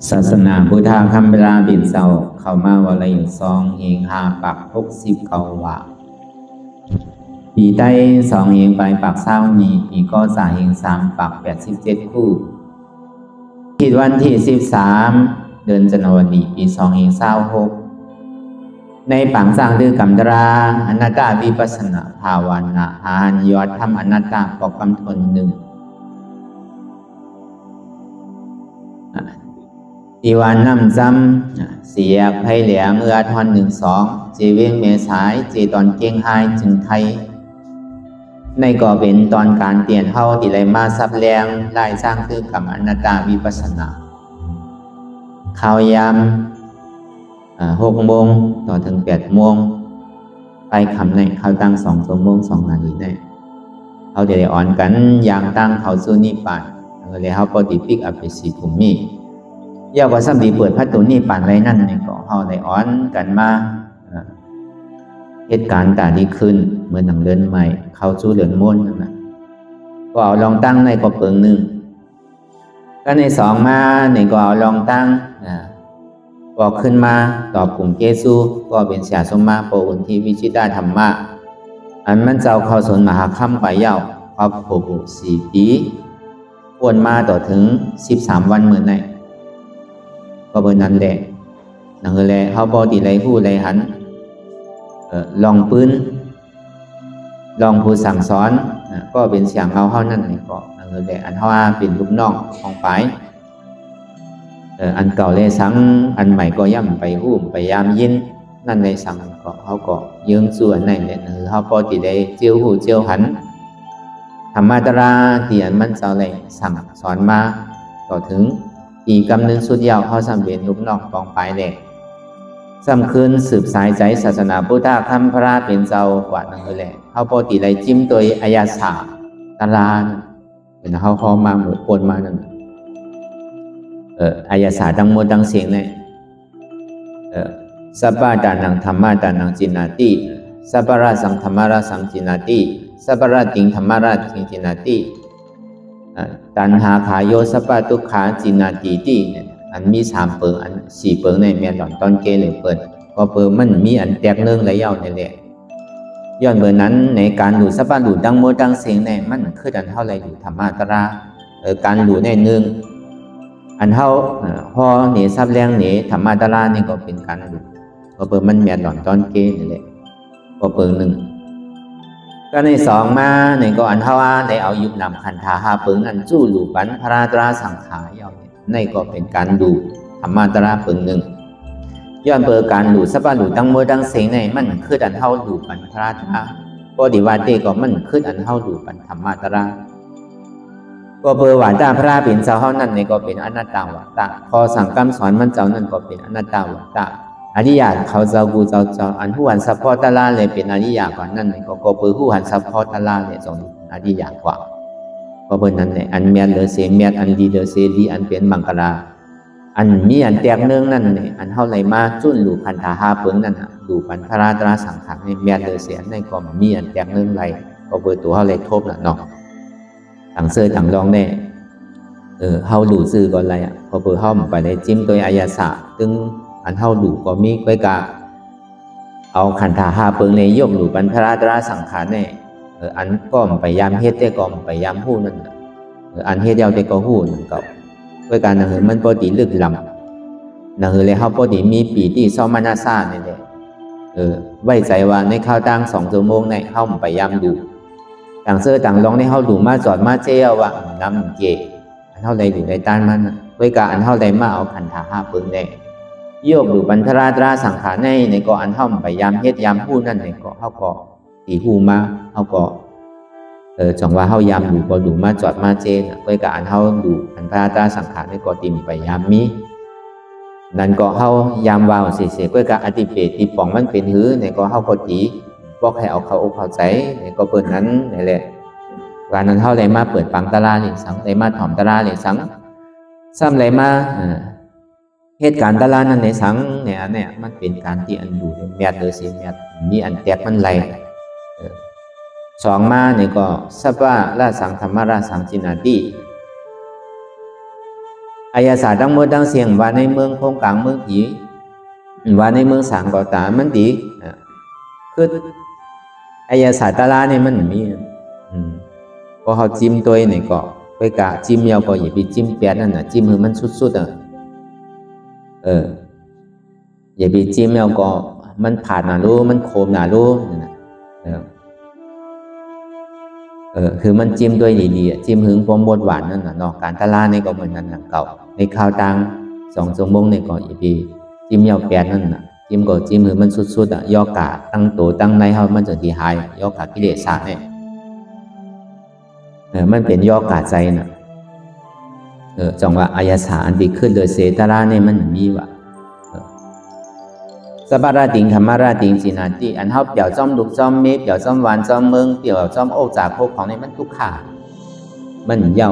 ศาสนาพุทธคำเวลาบินเศร้าเข้ามาวันละอยู่2 เฮง 5 ปัก60เขาว่าปีใต้2 เฮงไปปักเศร้านี้ปีก็3 เฮง 3 ปัก87 คู่คิดวันที่13 เดือนจันทวารีปี2 เฮง 26ในปังสร้างดื้อกำตราอนัตตาวิปัสสนาภาวนาหานยอดทำอนัตตาปอกกำทนหนึ่งอีวานน้ำจำเสียไพ่เหลียเมื่อทอน1 2จีเวียงเมสายจีตอนเก่งไฮจึงไทยในก่อเป็นตอนการเตียนเท่าติไรมาซับแรงไล่สร้างคือกับอนัตตาวิปัสสนาข่าวยาม6 โมงต่อถึง8 โมงไปคำในเขาตั้ง2 ชั่วโมง 2 นาทีได้เขาจะได้อ่อนกันอย่างตั้งเขาสู้นิพพานเลยเขาปฏิปิกอภิสิทธิ์ภูมิเยาก็สัมดีเปิดพัตุนี่ป่านไรนั่นนี่ก็เขาได้อ้อนกันมาเหตุการณ์ตาดีขึ้นเหมือนหนังเดินใหม่เข้าสู่เดือนม้นนั่นนะก็เอาลองตั้งในก็เปิงหนึ่งก็ใน2มาในก็เอาลองตั้งบอกขึ้นมาตอบกลุ่มเกซูก็เป็นเสียสมมาโปอุนที่วิชิตาธรรมะอันมันเจ้าเข้าสนมหาค่ำไปเย้าครอบครัว4 ปีควรมาต่อถึง13 วันเหมือนไหนก็เบอร์นั้นแหละนั่นแหละเขาบอกติไรผู้ไรหันลองปืนลองผู้สั่งสอนก็เป็นเสียงเขานั่นนี่ก็นั่นแหละอันเขาเป็นลูกน้องของไปอันเก่าเลยสังอันใหม่ก็ย่ำไปหุ้มไปยามยินนั่นในสังก็เขาก็ยืงส่วนในเนี่ยเขาพอติได้เจียวหูเจียวหันธรรมะตราที่อันมันเจ้าเลยสั่งสอนมาต่อถึงอีกกำนึงสุดยาวเขาสำเร็จลูกน้องปองไปเลยสำคืนสืบสายใจศาสนาพุทธคำพระเป็นเจ้ากว่านั่นเลยเขาปกติเลยจิ้มตัวอายาสาตารานเป็นเขาคอมาหมดปนมานั่นอายาสาทั้งหมดทั้งเสียงเนี่ยสัพพะตานังธรรมะตานังจินาติสัพพะราสังธรรมะราสังจินาติสัพพะราติงธรรมะราติงจินาติตัณหาขาโยสัพพะทุกขาจินาติติอันมี3 เปิงอัน4 เปิงในเมียนดอนตอนเกเลยเปิดก็เปิงมันมีอันแตกเนื่องและยาวนี่แหละย้อนเบอร์นั้นในการดูสัพพะดูดังโมดังเสียงในมันคืออันเท่าไรดูธรรมะตราการดูในหนึ่งอันเท่าพอเหนือซับแรงเหนือธรรมะตรานี่ก็เป็นการดูก็เปิงมันเมียนดอนตอนเกนี่แหละก็เปิง1ก็ใน2มาในก็อันเท่าว่าได้เอายุบนำขันธา5 เปิงอันจู้หลูปันพระตราสังขารยาวในก็เป็นการดูธรรมะตราเปิง1ย้อนเปิดการดูสัพพะดูตั้งโมดังเสียงในมันคืออันเท่าดูปันพระตราก็ดีว่าเตก็มันคืออันเท่าดูปันธรรมะตราก็เปิดหวานตาพระเป็นเจ้าเท่านั้นในก็เป็นอนัตตาวตะพอสั่งกำสอนมันเจ้านั่นก็เป็นอนัตตาวตะอริยะเขาเจ้ากูเจ้าอันผู้หันสัพพะตลาเลยเป็นอริยะก่อนนั่นก็เปิดผู้หันสัพพะตลาเลยจงอริยะกว่าก็เปิดนั้นเนี่ยอันเมียนเลเสเมียนอันดีเลเสดีอันเป็นมังกราอันมีอันแตกเนื่องนั่นเนี่ยอันเท่าไรมาจุ่นหลูขันธา5 เปิงนั่นดูปันพระตราสังขารในเมียนเลเสในก็มีอันแตกเนื่องไรก็เปิดตัวเท่าไรทบน่ะเนาะต่างเสื้อต่างรองเนี่ยเฮาดูซื้อก่อนไรพอเปิดห้อมไปได้จิ้มตัวอายาสะตึงอันเท่าดูก็มีก้อยกาเอาขันธา5 เปิงในยกดูปันพระตราสังขารเนี่ยอันก็ไปยามเฮ็ดแต่ก็ไปยามหู้นั่นอันเฮ็ดยาวแต่ก็หู้นั่นก็ก้อยการนั่นมันปกติลึกล้ำนั่นเลยเฮาปกติมีปีที่ซ้อมมานาซานี่แหละไว้ใจว่าในข้าวตั้ง2 ชั่วโมงในเฮาไปยามดูต่างเสื้อต่างรองในเฮาดูมาจอดมาเจียวว่าน้ำเกอันเท่าใดดูได้ต้านมันก้อยกาอันเท่าใดมาเอาขันธา5 เปิงได้โยกดูปันธราตราสังขารในก็อันเท่าไปยามเฮ็ดยามพูดนั่นในก็เฮาก็ตีหูมาเฮาก็จังว่าเฮายามดูก็ดูมาจอดมาเจนก้อยกะอันเฮาดูปันธราตราสังขารในก็ติมไปยามมีนั่นก็เฮายามวาวเสก้อยกะอติเปติป่องมันเป็นหือในก็เฮาก็ตีบอกให้เอาเข้าอกเข้าใจในก็เปิดนั้นนี่แหละการนั้นเฮาได้มาเปิดปังตลาดนี่สังได้มาถ่อมตลาดนี่สังซ้ำได้มาเหตุการณ์ตลาดนั้นในสังเนี่ยมันเป็นการที่อันดูเมียดเลยสิเมียดมีอันแตกมันไหล2มาเนี่ยก็สัพพะราสังธรรมะราสังจินาติ อายาศาสตร์ทั้งหมดทั้งเสียงว่าในเมืองโคงกลางเมืองผีว่าในเมืองสางก่อตามันดีคืออายาศาสตร์ตาลาเนี่ยมันมีพอเขาจิ้มตัวนี่ก็ไปกะจิ้มยาวก็อย่าไปจิ้มแปดนั่นน่ะจิ้มให้มันสุดๆอย่าไปจิ้มยาวก็มันผ่านหนารู้มันโคมหนารู้คือมันจิ้มด้วยดีๆจิ้มหึงความหวานนั่นน่ะเนาะการตลาดนี่ก็เหมือนกันหนังเก่าในข้าวตัง2 ชั่วโมงนี่ก็อีปีจิ้มยาวแปดนั่นน่ะจิ้มก็จิ้มหึงมันสุดๆย่อกะตั้งตัวตั้งในเฮามันจะดีหายย่อกะกิเลสาเนี่ยมันเป็นย่อกะใจน่ะจังว่าอายาสาอันดีขึ้นโดยเสตลาเนี่ยมันมีว่าสบาราติงธรรมาราติงจีนาติอันเฮาเปี่ยวจ้อมลุกจ้อมเมฆเปี่ยวจ้อมหวานจ้อมเมืองเปี่ยวจ้อมโอกจากพวกของในมันทุกข์ขามันเย่า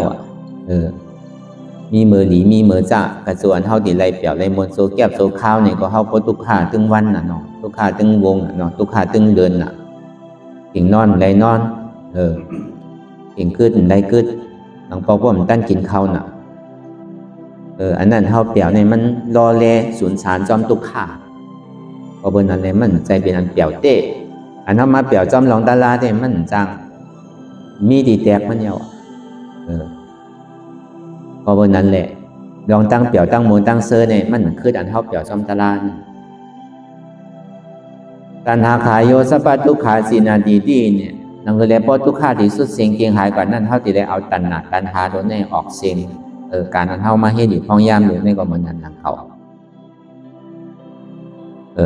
มีมือหลีมีมือจ้ากระส่วนเฮาติไรเปี่ยวไรมนโซแก็บโซข้าวเนี่ยก็เฮาบ่ทุกข์ขาตึงวันน่ะเนาะทุกข์ขาตึงวงน่ะเนาะทุกข์ขาตึงเดือนน่ะติงนอนไรนอนติงกึดไรกึดหลังปอกว่ามันตั้นกินข้าวน่ะอันนั้นเฮาเปี่ยวในมันรอแลสูญสารจอมทุกข์ขาพอบนนั้นเลยมันใจเป็นอันเปี่ยวเต้อันทำมาเปี่ยวจอมหลงตาลาเต้มันจังมีดีแตกมันเยาพอบนนั้นแหละลองตั้งเปี่ยวตั้งมูลตั้งเซอร์เนี่ยมันคืออันเท่าเปี่ยวจอมตาลาตัณหาขายโยสปัตตุขาสีนาดีดีเนี่ยนั่นคือแล้วพอทุกขาที่สุดเสียงเกียงหายก่อนนั่นเท่าที่ได้เอาตัณหาตัวนี้ออกเสียงการนั้นเท่ามาเฮ็ดอยู่พ้องยามอยู่ในก็เหมือนนั้นหลังเขา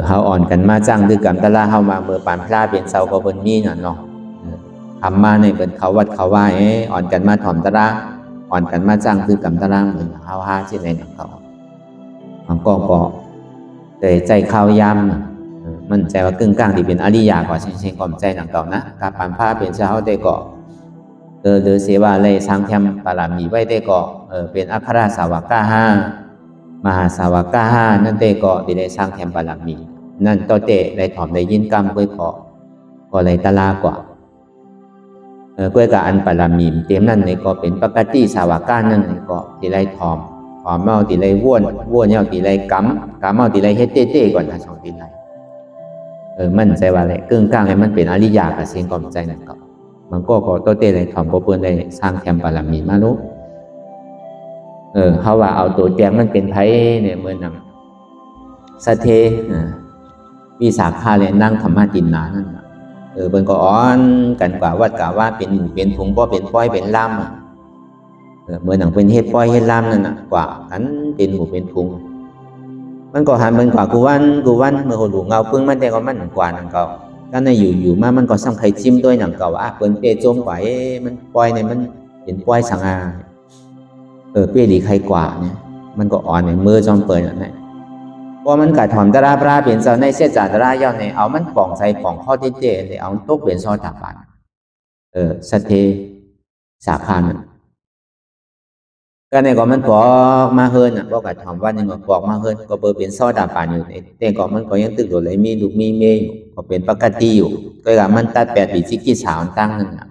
เฮาอ่อนกันมาจังด้วยกันตะลาเฮามาเมื่อปานพระเป็นเสาก็เพิ่นมีน่ะเนาะทำมาในเพิ่นเขาวัดเขาว่าอ่อนกันมาถ่อมตะลาอ่อนกันมาจังคือกันตะลาเหมือนเฮาหาที่ไหนของเขามันก็แต่ใจข้าวยำมันใจว่ากึ่งกลางที่เป็นอริยะก็เช่นๆความใจหนังเก่านะกาปานพระเป็นเจ้าได้ก็เดอเสวาเลยสร้างแถมปารามีไว้ได้ก็เป็นอัครสาวกะ5มหาสาวกะ5นั่นเตก็ได้สร้างแถมบารมีนั่นต่อเตได้ถ่อมได้ยินกรรมก็เลยตะลากว่าก้วยกับอันบารมีเต็มนั่นนี่ก็เป็นปกติสาวกะนั่นนี่ก็ที่ไรถ่อมเมาที่ไรว่นเนาที่ไรกำเมาที่ไรเฮ็ดเต้ก่อนถ้าสองที่ไรมันใจว่าแหละกึ่งกลางให้มันเป็นอริยะกับเสียงความใจนั่นก็มันก็ต่อเตได้ถ่อมบ่เปิ้นได้สร้างแถมบารมีมาลูกเขาว่าเอาตัวแจงมันเป็นไผเนี่ยเหมือนนำสะเทวิสาขาเลยนั่งธรรมะจินนานั่นเพิ่นก็อ้อนกันกว่าวัดกะว่าเป็นหมู่เป็นถุงบ่เป็นป้อยเป็นล่ำเหมือนหนังเป็นเฮ็ดป้อยเฮ็ดล่ำนั่นน่ะกว่ากันเป็นหมู่เป็นถุงมันก็หันมันกว่ากูวันเมื่อหลูเงาปึ้งมันแต่ก็มันกว่านั่นก็ถ้าในอยู่มามันก็ซ้ำไข่จิ้มด้วยหนังเก่าเปิ้นเปจมกว่ามันป้อยเนี่ยมันเป็นป้อยสังอาเปี้ยดีใครกว่าเนี่ยมันก็อ่อนในมือจอมเปิดนั่นแหละพอมันกัดถอมตราปลาเปลี่ยนเจ้าในเสียจาตราย่อในเอามันป่องใส่ป่องข้อเจ๊เลยเอาตกเปลี่ยนซอตาบานสเทสาขานั่นก็ในก็มันปอกมาเฮินบอกกัดถอมว่านี่ก็ปอกมาเฮินก็เปิดเป็นซอตาบานอยู่แต่ก็มันก็ยังตึกโดดเลยมีลูกมีเมย์อยู่ก็เป็นปกติอยู่ก็กับมันตัด8 ปีซิกิสาวตั้งนั่นน่ะ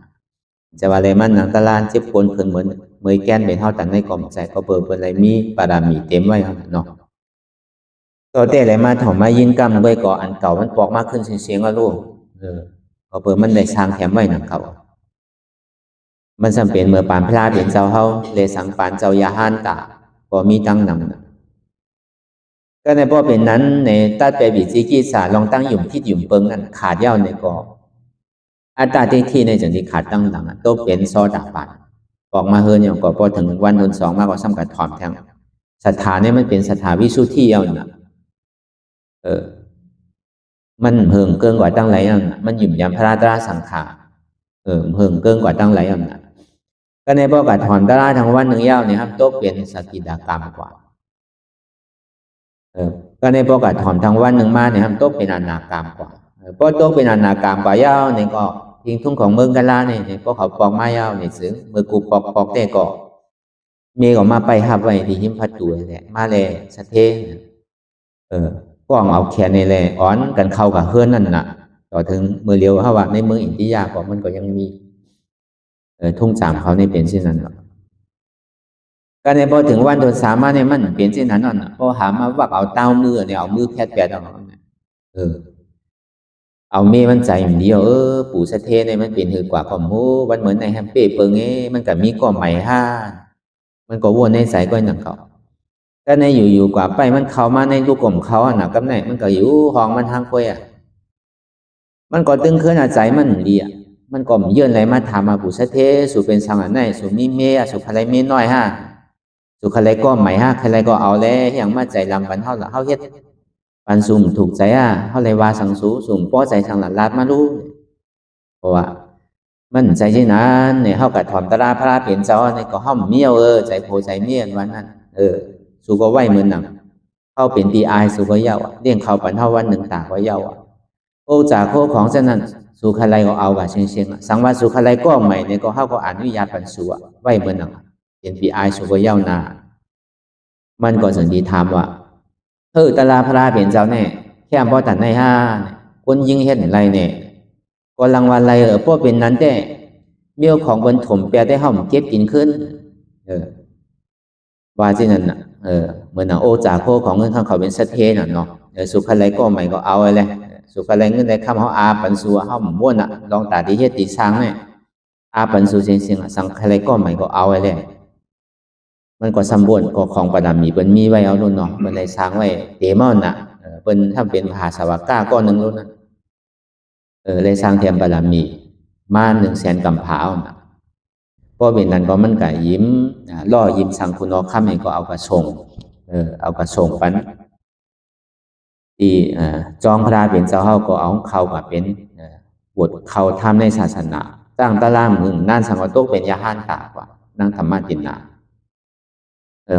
จะว่าอะไรมันหนังตะลานเจ็บปนเพิ่นเหมือนเมยแก้นเป็นเท่าตันในกล่อมใจก็เปิดอะไรมีปารามีเต็มไว้เนาะตัวเต้อะไรมาถ่อมมายินกรรมไว้ก่ออันเก่ามันปอกมากขึ้นเสียงว่าลูกก็เปิดมันได้สร้างแถมไว้หนังเก่ามันจำเป็นเมื่อปานพระเป็นเจ้าเฮาเลยสังปานเจ้ายาหานตาก็มีตั้งนำก็ในพ่อเป็นนั้นในตัดไปบิจิกิสาลองตั้งหยุ่มทิศหยุ่มเปิงนั่นขาดเย้าในก็อัตตาที่ในจังที่ขาดตั้งหลังโตเป็นซอดาบานออกมาเฮินอย่างก็พอถึงวันที่2มาก็ซ้ำกับถอมแทงศรัทธาเนี่ยมันเป็นศรัทธาวิสุทธิเอาน่ะมันเพิ่งเกินกว่าตั้งหลายอย่างมันหยุ่มยำพระตราสังขารเพิ่งเกินกว่าตั้งหลายอย่างน่ะก็ในพอกัดถอนตราทั้งวัน1ยาวเนี่ยครับโตเป็นสกิดากรรมกว่าก็ในพอกัดถอนทั้งวัน1มาเนี่ยครับโตเป็นอนาคามกว่าพอโตเป็นอนาคามกว่ายาวเนี่ยก็ทิ้งทุ่งของเมืองกาลาเนี่ยพวกเขาปอกไม้ยาวเนี่ยซื้อเมื่อกูปอกได้ก็เมย์ก็มาไปหับไว้ที่หิมพัดตัวแหละมาเลยสะเทก็เอาแขนในแหละอ้อนกันเข้ากับเฮือนนั่นน่ะต่อถึงเมื่อเลี้ยวเขาว่าในเมืองอินทิยาก็มันก็ยังมีทุ่งสามเขาในเป็นเช่นนั้น ก็ในพอถึงวันโดนสามาเนี่ยมันเปลี่ยนเส้นนั้นน่ะพอหามาว่าเอาเต้ามือเนี่ยเอามือแพทย์แปดเอาเอาเมมันใจมันเดียวปู่สะเทเนี่ยมันเป็นหือกว่าความโหวันเหมือนในแฮมเป้เปิงมันก็มีก็ใหม่ห้ามันก็วนในสายก้อยหนังเขาแต่ในอยู่กว่าไปมันเข้ามาในลูกกลมเขาหนักกับไหนมันก็อยู่ห้องมันทางก้อยมันก็ตึงขึ้นใจมันดีมันก็เยื่ออะไรมาถามมาปู่สะเทสู่เป็นสังอันไหนสู่มีเมย์สู่อะไรเมย์น้อยฮะสู่อะไรก็ใหม่ฮะอะไรก็เอาแล้วอย่างมาใจลำปันเท่าละเท่าเฮ็ดปันสุ่มถูกใจเท่าไรว่าสังสูสุ่มป้อใจสังหลัดลาดมารู้เพราะว่ามันใจที่นั้นเนี่ยเข้ากับถอมตราพระเปลี่ยนเจ้าเนี่ยก็ห้อมเมียวใจโพใจเมียนวันนั้นสู่ก็ไหวเหมือนหนังเข้าเป็นปีอายสู่ก็เย้าเลี้ยงเขาปันเท่าวันหนึ่งตาก็เย้าโอ้จากโคของเจ้านั้นสุขอะไรก็เอากับเชียงสังวาสุขอะไรก็ใหม่เนี่ยก็เข้าก็อนุญาตปันสู่ไหวเหมือนหนังเป็นปีอายสู่ก็เย้านามันก็สันดีถามว่าตลาพระเปลี่ยนเจ้าแน่แค่พอตัดในห้าคนยิงเห็นอะไรเนี่ยก็รางวัลอะไรพวกเป็นนั้นแต่เมี่ยวของบนถมแปรได้ห้อมเก็บกินขึ้นว่าที่นั่นน่ะเหมือนโอจากโคของเงินข้างเขาเป็นสะเทนเนาะสุขอะไรก็ใหม่ก็เอาเลยสุขอะไรเงินได้คำเขาอาปันสูห้อมม้วนลองตัดที่เฮ็ดตีช้างเนี่ยอาปันสูเสียงสังอะไรก็ใหม่ก็เอาเลยมันก็สมบูรณ์ก็ของประดับมีเป็นมีไว้เอาโน่นเนาะมันได้สร้างไว้เตมอนน่ะเป็นถ้าเป็นมหาสวักกาก้อนหนึ่งโน่นน่ะเลยสร้างเทียมประดับมีมา100,000 กำพร้าวน่ะพอเป็นนั้นก็มันก็ยิ้มล่อยิ้มสังคุณอข้ามเองก็เอากระชงเอากระชงปันที่จองพระเป็นเจ้าเฮาก็เอาเข้ากับเป็นบทเข้าทำในศาสนาตั้งตะล่ามมึงนั่นสังวโตเป็นยาห้านตากว่านั่งธรรมะจินนา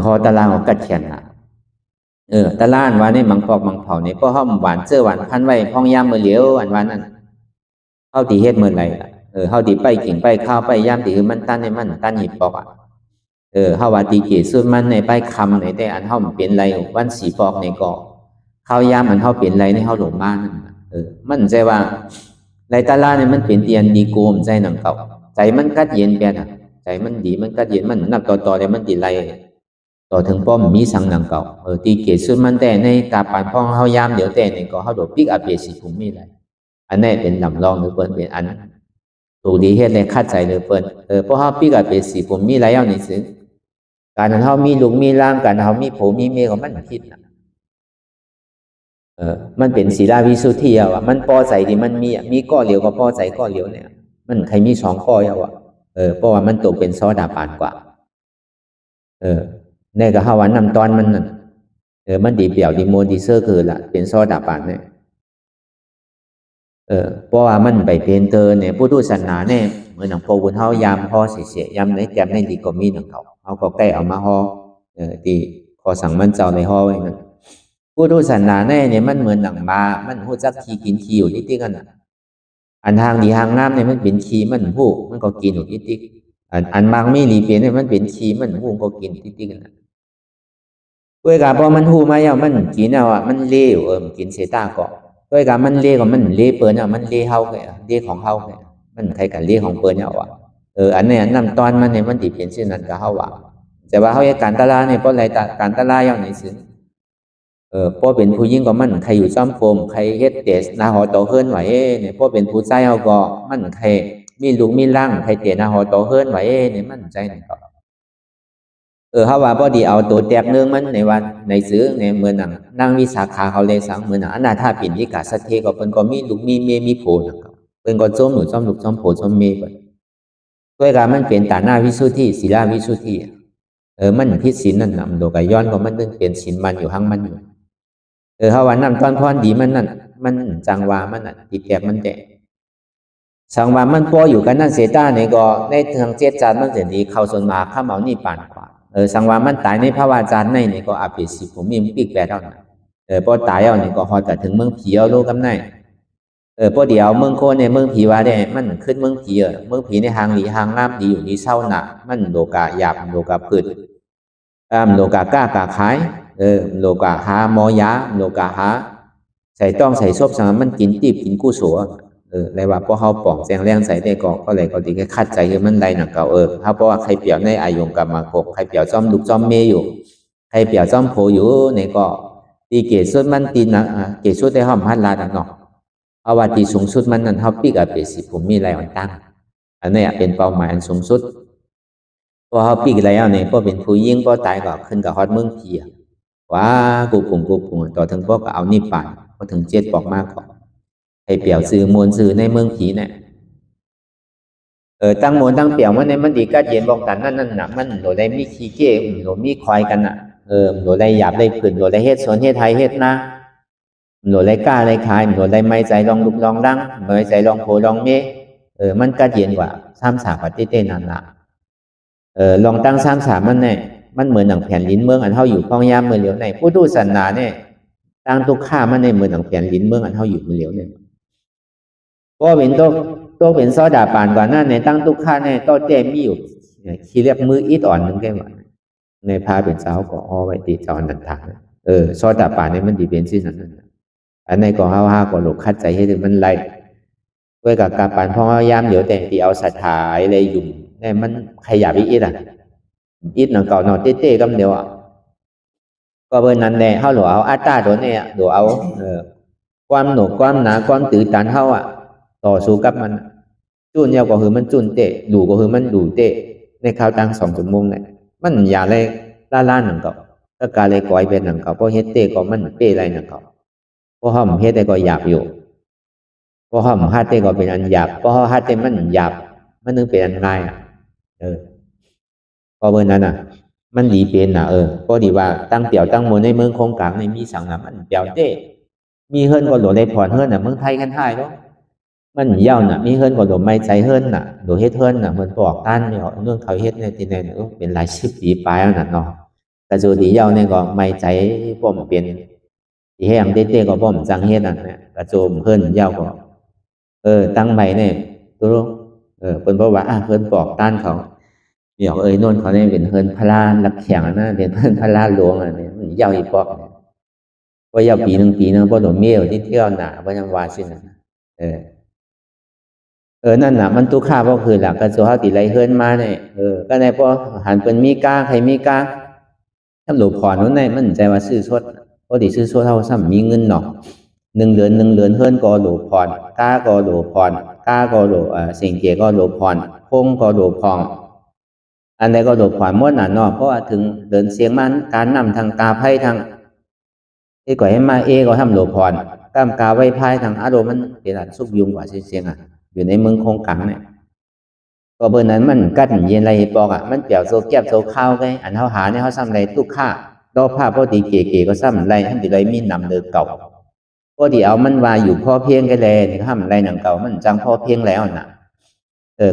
พอตะลางของกัดเขียนนะตะล่านว่าในมังปอกมังเผาเนี่ยก็ห้อมหวานเสื้อหวานพันไว้พ้องย่ำมือเหลียวอันวันนั้นเข้าตีเฮ็ดมือไรเข้าตีไปกิ่งไปข้าวไปย่ำตีคือมันตั้นในมันตั้นหิบปอกเข้าว่าตีเกศสุดมันในไปคำในแต่อันเข้ามันเป็นไรวันสีปอกในเกาะข้าวย่ำมันเข้าเป็นไรในเข้าหลงบ้านมันใจว่าไรตะล่าเนี่ยมันเป็นเตียนดีโกมใจหนังเก่าใจมันกัดเย็นแปดใจมันดีมันกัดเย็นมันนับต่อเลยมันตีไรต่อถึงป้อมมีสังหนังเก่าตีเกศสุดมันแต่ในกาปานพ้องเขายามเดี๋ยวแต่ในก็เขาโดดปิกอาเปสีภูมิเลยอันนี้เป็นลำลองหรือเปิ้นเป็นอันถูกดีเฮ็ดเลยคาดใจหรือเปิ้นเพราะเขาปิกอาเปสีภูมิมีหลายอย่างนี่สิการเขามีลูกมีร่างการเขามีผัวมีเมียก็มันคิดนะมันเป็นศีลาวิสุทธิอ่ะมันพอใจที่มันมีก้อเหลียวก็พอใจก้อเหลียวเนี่ยมันใครมี2ก้ออ่ะเพราะว่ามันตกเป็นซอดาปานกว่าเนี่ยก็เขาว่านำตอนมันนั่นมันดีเปี่ยวดีโมดีเซอร์คือละเป็นซอดาปานเนี่ยเพราะว่ามันไปเป็นเตอร์เนี่ยผู้ทุศาสนาเนี่ยเหมือนหนังโปบุญเฮายามพอเสียยามในแกมในดีก็มีหนังเขาก็ใกล้เอามาห่อที่ขอสั่งมันเจ้าในห่อไว้นั่นผู้ทุศาสนาเนี่ยมันเหมือนหนังมามันหูจักขี้กินขี้อยู่ที่กันอันทางดีทางน้ำเนี่ยมันเป็นขี้มันหูมันก็กินอยู่ที่อันบางไม่รีเปลี่ยนเนี่ยมันเป็นขี้มันหูก็กินที่กันด้วยกับพอมันหูมาแล้วมันกินมันเลี้ยวกินเสตาเกาะด้วยกับมันเลี้ยก็มันเลี้ยเปิ้นมันเลี้ยเฮาเลี้ยของเฮามันใครกันเลี้ยของเปิ้นอันนี้นำตอนมันเนี่ยมันติเป็นชื่อนั้นกับเฮาแต่ว่าเฮาการตลาดเนี่ยเพราะอะไรการตลาดอย่างนี้ซึ่งเพราะเป็นผู้หญิงก็มันใครอยู่ซ้อมโฟมใครเฮ็ดเตสนาหอโตเฮิรนไหวเนี่ยเพราะเป็นผู้ชายเฮาก็มันใครมีลูกมีร่างใครเตนาหอโตเฮิรนไหวเนี่ยมันใจนั่นก็เขาว่าพอดีเอาตัวแตกเนื้อมันในวันในซื้อในเมืองนั่งวิสาขาเขาเลยสังเมืองอนาถาปิ่นที่กาสัตเทก็เป็นก็มีลูกมีเมียมีโผล่เป็นก็จ้มหนูจ้มลูกจ้มโผล่จ้มเมียไปด้วยการมันเป็นตาหน้าวิสุทธิศีลาวิสุทธิมันพิษศีลนั่นนำโดกย้อนก็มันเป็นศีลมันอยู่ห้างมันอยู่เขาว่าน้ำตอนพรดีมันนั่นมันจังวามันติดแตกมันแตกสังวามันพออยู่กันนั่นเสตาในก็ในทางเจตจานมันเสียดีเข้าส่วนมาข้ามเอานี่ปานกว่าสังวามันตายในภาวะจานในนี่ก็อาภิสิผมมีปีกแปดเท่านั้นพอตายเอานี่ก็ฮอดแต่ถึงเมืองผีเอาโลกำไนพอเดี๋ยวเมืองโคในเมืองผีว่าได้มันขึ้นเมืองผีเมืองผีในหางหลีหางงามดีอยู่ดีเศร้าหนักมันโลกาหยาบโลกาพืชโลกากล้ากาขายโลกาหาหมอยาโลกาหาใส่ต้องใส่ซบสังมันกินตีบกินกู้สัว เลยว่าพอเขาป่องแจงแรงใส่ได้ก็เลยก็ดีแค่คัดใจคือมันได้หนังเก่าเขาเพราะว่าใครเปรียวในอายุกับมากบใครเปรียวจอมลูกจอมเมอยู่ใครเปรียวจอมโผอยู่ในก็ตีเกศสุดมันตีนะเกศสุดได้ห้อมพันลาดังเนาะเอาว่าตีสูงสุดมันนั่นเขาปีกอเปสิผมมีอะไรอันตั้งอันนี้เป็นเป้าหมายอันสูงสุดพอเขาปีกแล้วเนี่ยพอเป็นผู้ยิ่งพอตายก็ขึ้นกับฮอดเมืองผีว่ากูปุ่งต่อถึงพวกก็เอานิพพานพอถึงเจ็ดบอกมากกว่าให้เปรียวซื้อมวลซื้อในเมืองผีเนี่ยตั้งมวลตั้งเปรียวมันในมันดีก็เย็นบอกกันนั่นน่ะมันโหลได้มีขี้เก้โหลมีควายกันน่ะโหลได้หยาบได้ผืนโหลได้เฮ็ดสวนเฮ็ดไทยเฮ็ดนะโหลได้กล้าได้ขายโหลได้ไม่ใจลองลุกลองดังไม่ใจลองโผลองเมมันก็เย็นกว่าซ้ำสาปฏิเตนั่นน่ะลองตั้งซ้ำสามันเนี่ยมันเหมือนหนังแผ่นลิ้นเมืองอันเท่าอยู่พ้องยามมือเหลียวในผู้ดูสันนาเนี่ยตั้งทุกข้ามันในเหมือนหนังแผ่นลิ้นเมืองอันเท่าอยู่มือเหลียวเนี่ยก็เป็นตัวเป็นซอดาปานกว่านั้นในตั้งทุกข้าเนี่ยตัวเจมีอยู่ขี้เรียบมืออีดอ่อนนึงแค่ว่าในพาเป็นสาวก็อ้อไว้ตีจอนดันทางซอดาปานเนี่ยมันดีเป็นสิ่งนั้นอันในก็ห้าก็หลกคัดใจให้ถึงมันไล่ด้วยกับการปานพ่อยามเหลียวแต่ตีเอาสัตถายเลยยุ่มเนี่ยมันขยับอีดอีดหนังเก่าหนอเต้ๆกำเดียวก็เบอร์นั้นแหละเขาหลวเอาอัตตาตัวเนี่ยหลวเอาความหนุกความหนาความตื่นตันเขาต่อสู้กับมันจุนยาวก็คือมันจุนเตะดูก็คือมันดูเตะในข่าวตั้ง2 ชั่วโมงเนี่ยมันอย่าเลยล่าหนังเก่าถ้าการเลยก่อยเป็นหนังเก่าเพราะเฮ็ดเตะก็มันเป้ไรหนังเก่าเพราะห้อมเฮ็ดแต่ก็หยาบอยู่เพราะห้อมฮัดเตะก็เป็นอันหยาบเพราะฮัดเตะมันหยาบมันนึงเป็นอันง่ายก็เบอร์นั้นมันดีเป็นก็ดีว่าตั้งเปี่ยวตั้งมวลในเมืองโคงกลางในมีสังมันเปี่ยวเต้มีเฮิรนก็หลวได้ผ่อนเฮิรนเมืองไทยกันท้ายเนาะมันเย้ามีเฮิรนก็หลวไม่ใจเฮิรนหลวเฮ็ดเฮิรนมันบอกต้านเนี่ยเรื่องเขาเฮ็ดในที่ไหนเป็นหลาย10 ปีปลายแล้วเนาะแต่จูดีเย้าเนี่ยก็ไม่ใจป้อมเป็นที่แห้งเต้ก็ป้อมจังเฮ็ดเนี่ยกระโจมเฮิรนเย้าก็ตั้งใบเนี่ยตัวเป็นเพราะว่าเฮิรนบอกต้านเขาเดี๋ยวนนเขาเนี่ยเป็นเฮิรนพระลานรักแข็งนะเป็นเฮิรนพระลานหลวงเนี่ยมันเย้าอีปอกเนี่ยว่าเย้าปีนึงเพราะหลวงเมียวที่เที่ยวหนาเพราะยังว่าสิ้นนั่นน่ะมันตุค่าก็คือหลักกระโจเขาติไรเฮิรนมาเนี่ยก็ในพอหันเป็นมีกาใครมีกาถ้าหลวงพ่อนู้นในมันใจว่าซื้อสดพอดีซื้อสดเท่าซ้ำมีเงินเนาะ1 เดือนเฮิรนก็หลวงพ่อกาก็หลวงพ่อกาก็หลวงสิ่งเกก็หลวงพ่อพงก็หลวงพ่ออันใดก็หลวงพ่อม้วนเนาะเพราะว่าถึงเดินเสียงมันการนำทางกาไพ่ทางที่ก่อยให้มาก็ทำหลวงพ่อกามกาไว้ไพ่ทางอารมณ์มันเป็นอันสุกยุงกว่าเสียงอยู่ในเมืองโคงกังเนี่ยก็เบอร์นั้นมันกั้นเย็นไรบอกมันเปี่ยวโซแก็บโซข้าวไงอันเขาหาเนี่ยเขาซ้ำไรทุกข้าดอกผ้าพอดีเก๋ก็ซ้ำไรท่านดีไรมีนำเดือเก่าพอดีเอามันว่าอยู่พ่อเพียงกันเลยนี่ทำไรหนังเก่ามันจังพ่อเพียงแล้วน่ะ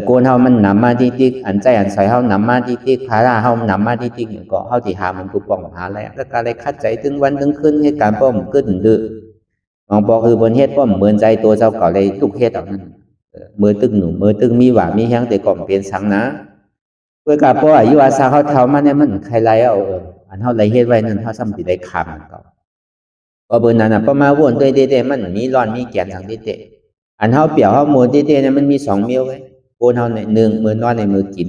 โกนเขามันนำมาที่ติ๊กอันใจอันใส่เขานำมาที่ติ๊กพาราเขานำมาที่ติ๊กเนี่ยก็เขาที่หามันกูป้องหาอะไรก็การเลยคัดใจถึงวันถึงคืนให้การป้อมขึ้นดื้อมองบอกคือบนเฮ็ดป้อมเหมือนใจตัวเจ้าเก่าเลยทุกเฮ็ดเอานั้นมือตึงหนูมือตึงมีหว่ามีแห้งแต่ก่อมเป็นสังนะเพื่อกับพ่ออายุอาสาเขาเท่ามันเนี่ยมันใครไรเอาอันเท่าไรเฮ็ดไว้นั่นเท่าซ้ำติได้คำก็เบอร์นั้นพอมาวนด้วยเตะมันมีร้อนมีแก่นทางเตะอันเท่าเปี่ยวเท่าหมูเตะเนี่ยมันมี2 เมียวไงโกนเท่าใน1 มือนอนในมือกิน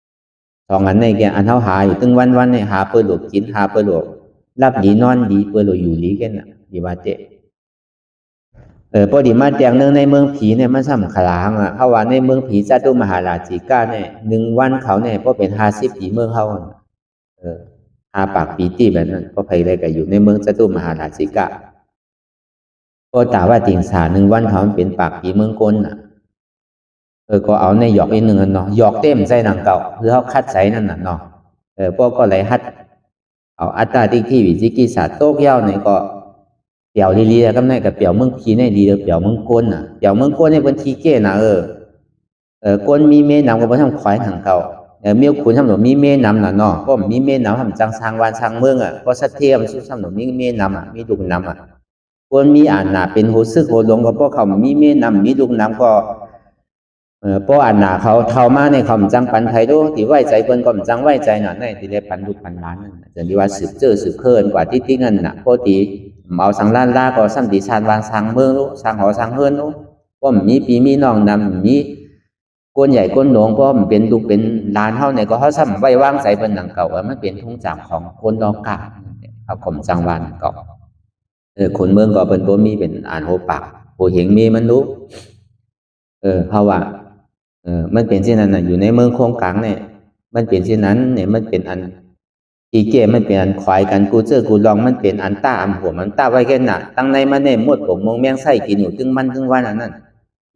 2 อันในแกอันเท่าหาอยู่ตึงวันเนี่ยหาเปิดหลวกกินหาเปิดหลวกรับดีนอนดีเปิดหลวกอยู่ดีกันดีว่าเตะพอดีมาแจงเนื่องในเมืองผีเนี่ยมันสำคัญเขาว่าในเมืองผีจตุมหาราชิกาเนี่ย1 วันเขาเนี่ยก็เป็น50 ปีเมืองเขา5 ปากปีที่แบบนั้นก็ไปเลยก็อยู่ในเมืองจตุมหาราชิกาก็ตาว่าติงสา1 วันเขาเป็นปากปีเมืองกลก็เอาในหยอกอีก1เนาะหยอกเต็มใจหนังเก่าคือเขาคัดใส่นั่นน่ะเนาะพวกก็เลยฮัดเอาอัตตาที่วิจิกิจศาสตร์โต๊ะเย้าเนี่ยก็เปี่ยวลีๆก็ได้กับเปี่ยวเมืองผีในดีเปี่ยวเมืองกลเปี่ยวเมืองกลในเป็นทีเก้กลมีเมนำก็บ่ทำควายทางเก่าเมียวขุนทำหนูมีเมนำน่ะเนาะก็มีเมนำทำจังสร้างวานสร้างเมืองก็สัตเทียมสู้ทำหนูมีเมนำมีลูกนำกลมีอ่านน่ะเป็นโหซึกโหลงก็เพราะเขามีเมนำมีลูกนำก็เพราะอ่านน่ะเขาเท่ามาในเขาจังปันไทยดูที่ไว้ใจเพิ่นก็จังไว้ใจน่ะในที่ได้ปันลูกปันหลานนั่นจะดีว่าสืบสืบเคินกว่าที่นั่นน่ะปกติเอาสังล้านลาก็ซ้ำดีชาญวางสังเมืองรู้สังหอสังเฮิรนรู้ เพราะมันมีปีมีน้องนำมีก้นใหญ่ก้นหลวงเพราะมันเป็นลูกเป็นหลานเฮาเนี่ยก็เฮาซ้ำไว้วางใส่เป็นหนังเก่ามันเป็นทุ่งจำของคนดอกกาเอาข่มจังหวานเก่าคนเมืองก็เป็นบ่มีเป็นอ่านโหปากโหเห็นมีมันรู้เพราะว่ามันเป็นเช่นนั้นน่ะอยู่ในเมืองโคงกลางเนี่ยมันเป็นเช่นนั้นเนี่ยมันเป็นอันอีเกมันเป็นอันควายกันกูเจอกูลองมันเป็นอันต้าอันหัวมันต้าไว้แค่น่ะตั้งในมันเนี่ยหมดผมมองแมงไส้กินอยู่ถึงมันถึงวันนั้น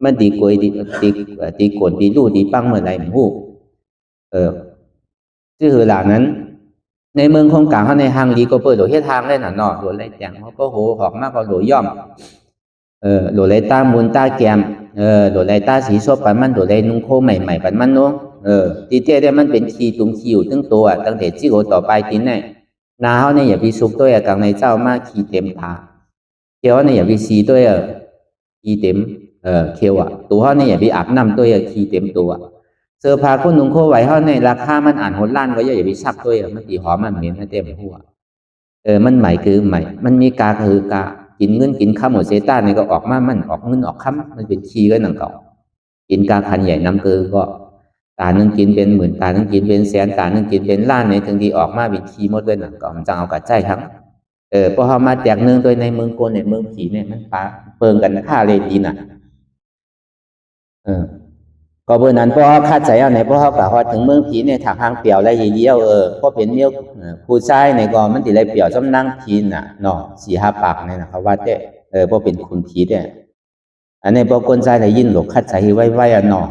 มันดีกวยดีโกนดีลู่ดีปังเมื่อไรหมูชื่อหลังนั้นในเมืองโคงกลางเขาในห้างลีก็เปิดโดยเฮ็ดทางได้น่ะเนาะโดยไรแจงเขาก็โหหอกมากก็โดยย่อมโดยไรตามุนตาแกมโดยไรตาสีส้มปันมันโดยไรนุ่งโคใหม่ๆปันมันเนาะตีเตี้ยเนี่ยมันเป็นขีตุ่มขีอยู่ตั้งตัวตั้งแต่จี้โอต่อไปตีเนี่ยนาเขาเนี่ยอย่าไปซุกด้วยกลางในเจ้ามาขีเต็มตาเขียวเนี่ยอย่าไปซีด้วยขีเต็มเขียวตัวเขาเนี่ยอย่าไปอาบน้ำด้วยขีเต็มตัวเสื้อผ้าคนนุ่งโคไว้เขาเนี่ยราคามันอ่านหดล้านก็อย่าไปซักด้วยมันตีหอมมันเหม็นให้เต็มหัวมันใหม่คือใหม่มันมีกาคือกากินเงินกินข้าวหมดเซต้าเนี่ยก็ออกมามันออกเงินออกคำมันเป็นขีก็หนังเก่ากินกาคันใหญ่น้ำเกลือก็ตาหนึ่งกินเป็นหมื่นตาหนึ่งกินเป็นแสนตาหนึ่งกินเป็นล้านในถึงที่ออกมาเป็นขีหมดเลยหนังเก่ามันจะเอากระใจทั้งพอเขามาแตกเนื่องโดยในเมืองโกนเนี่ยเมืองผีเนี่ยมันปาเปิงกันฆ่าเลยดีน่ะก็เบอร์นั้นพอเขาคาดใจเอาไหนพอเขากล่าวว่าถึงเมืองผีเนี่ยถากทางเปี่ยวอะไรเยี่ยวพอเป็นเมี่ยวผู้ชายเนี่ยก็มันติไรเปี่ยวจำนั่งผีน่ะเนาะ4-5 ปากเนี่ยนะเขาว่าแต่พอเป็นคุณผีเนี่ยอันนี้พอคนชายได้ยินหลกคัดใจไว้เนาะ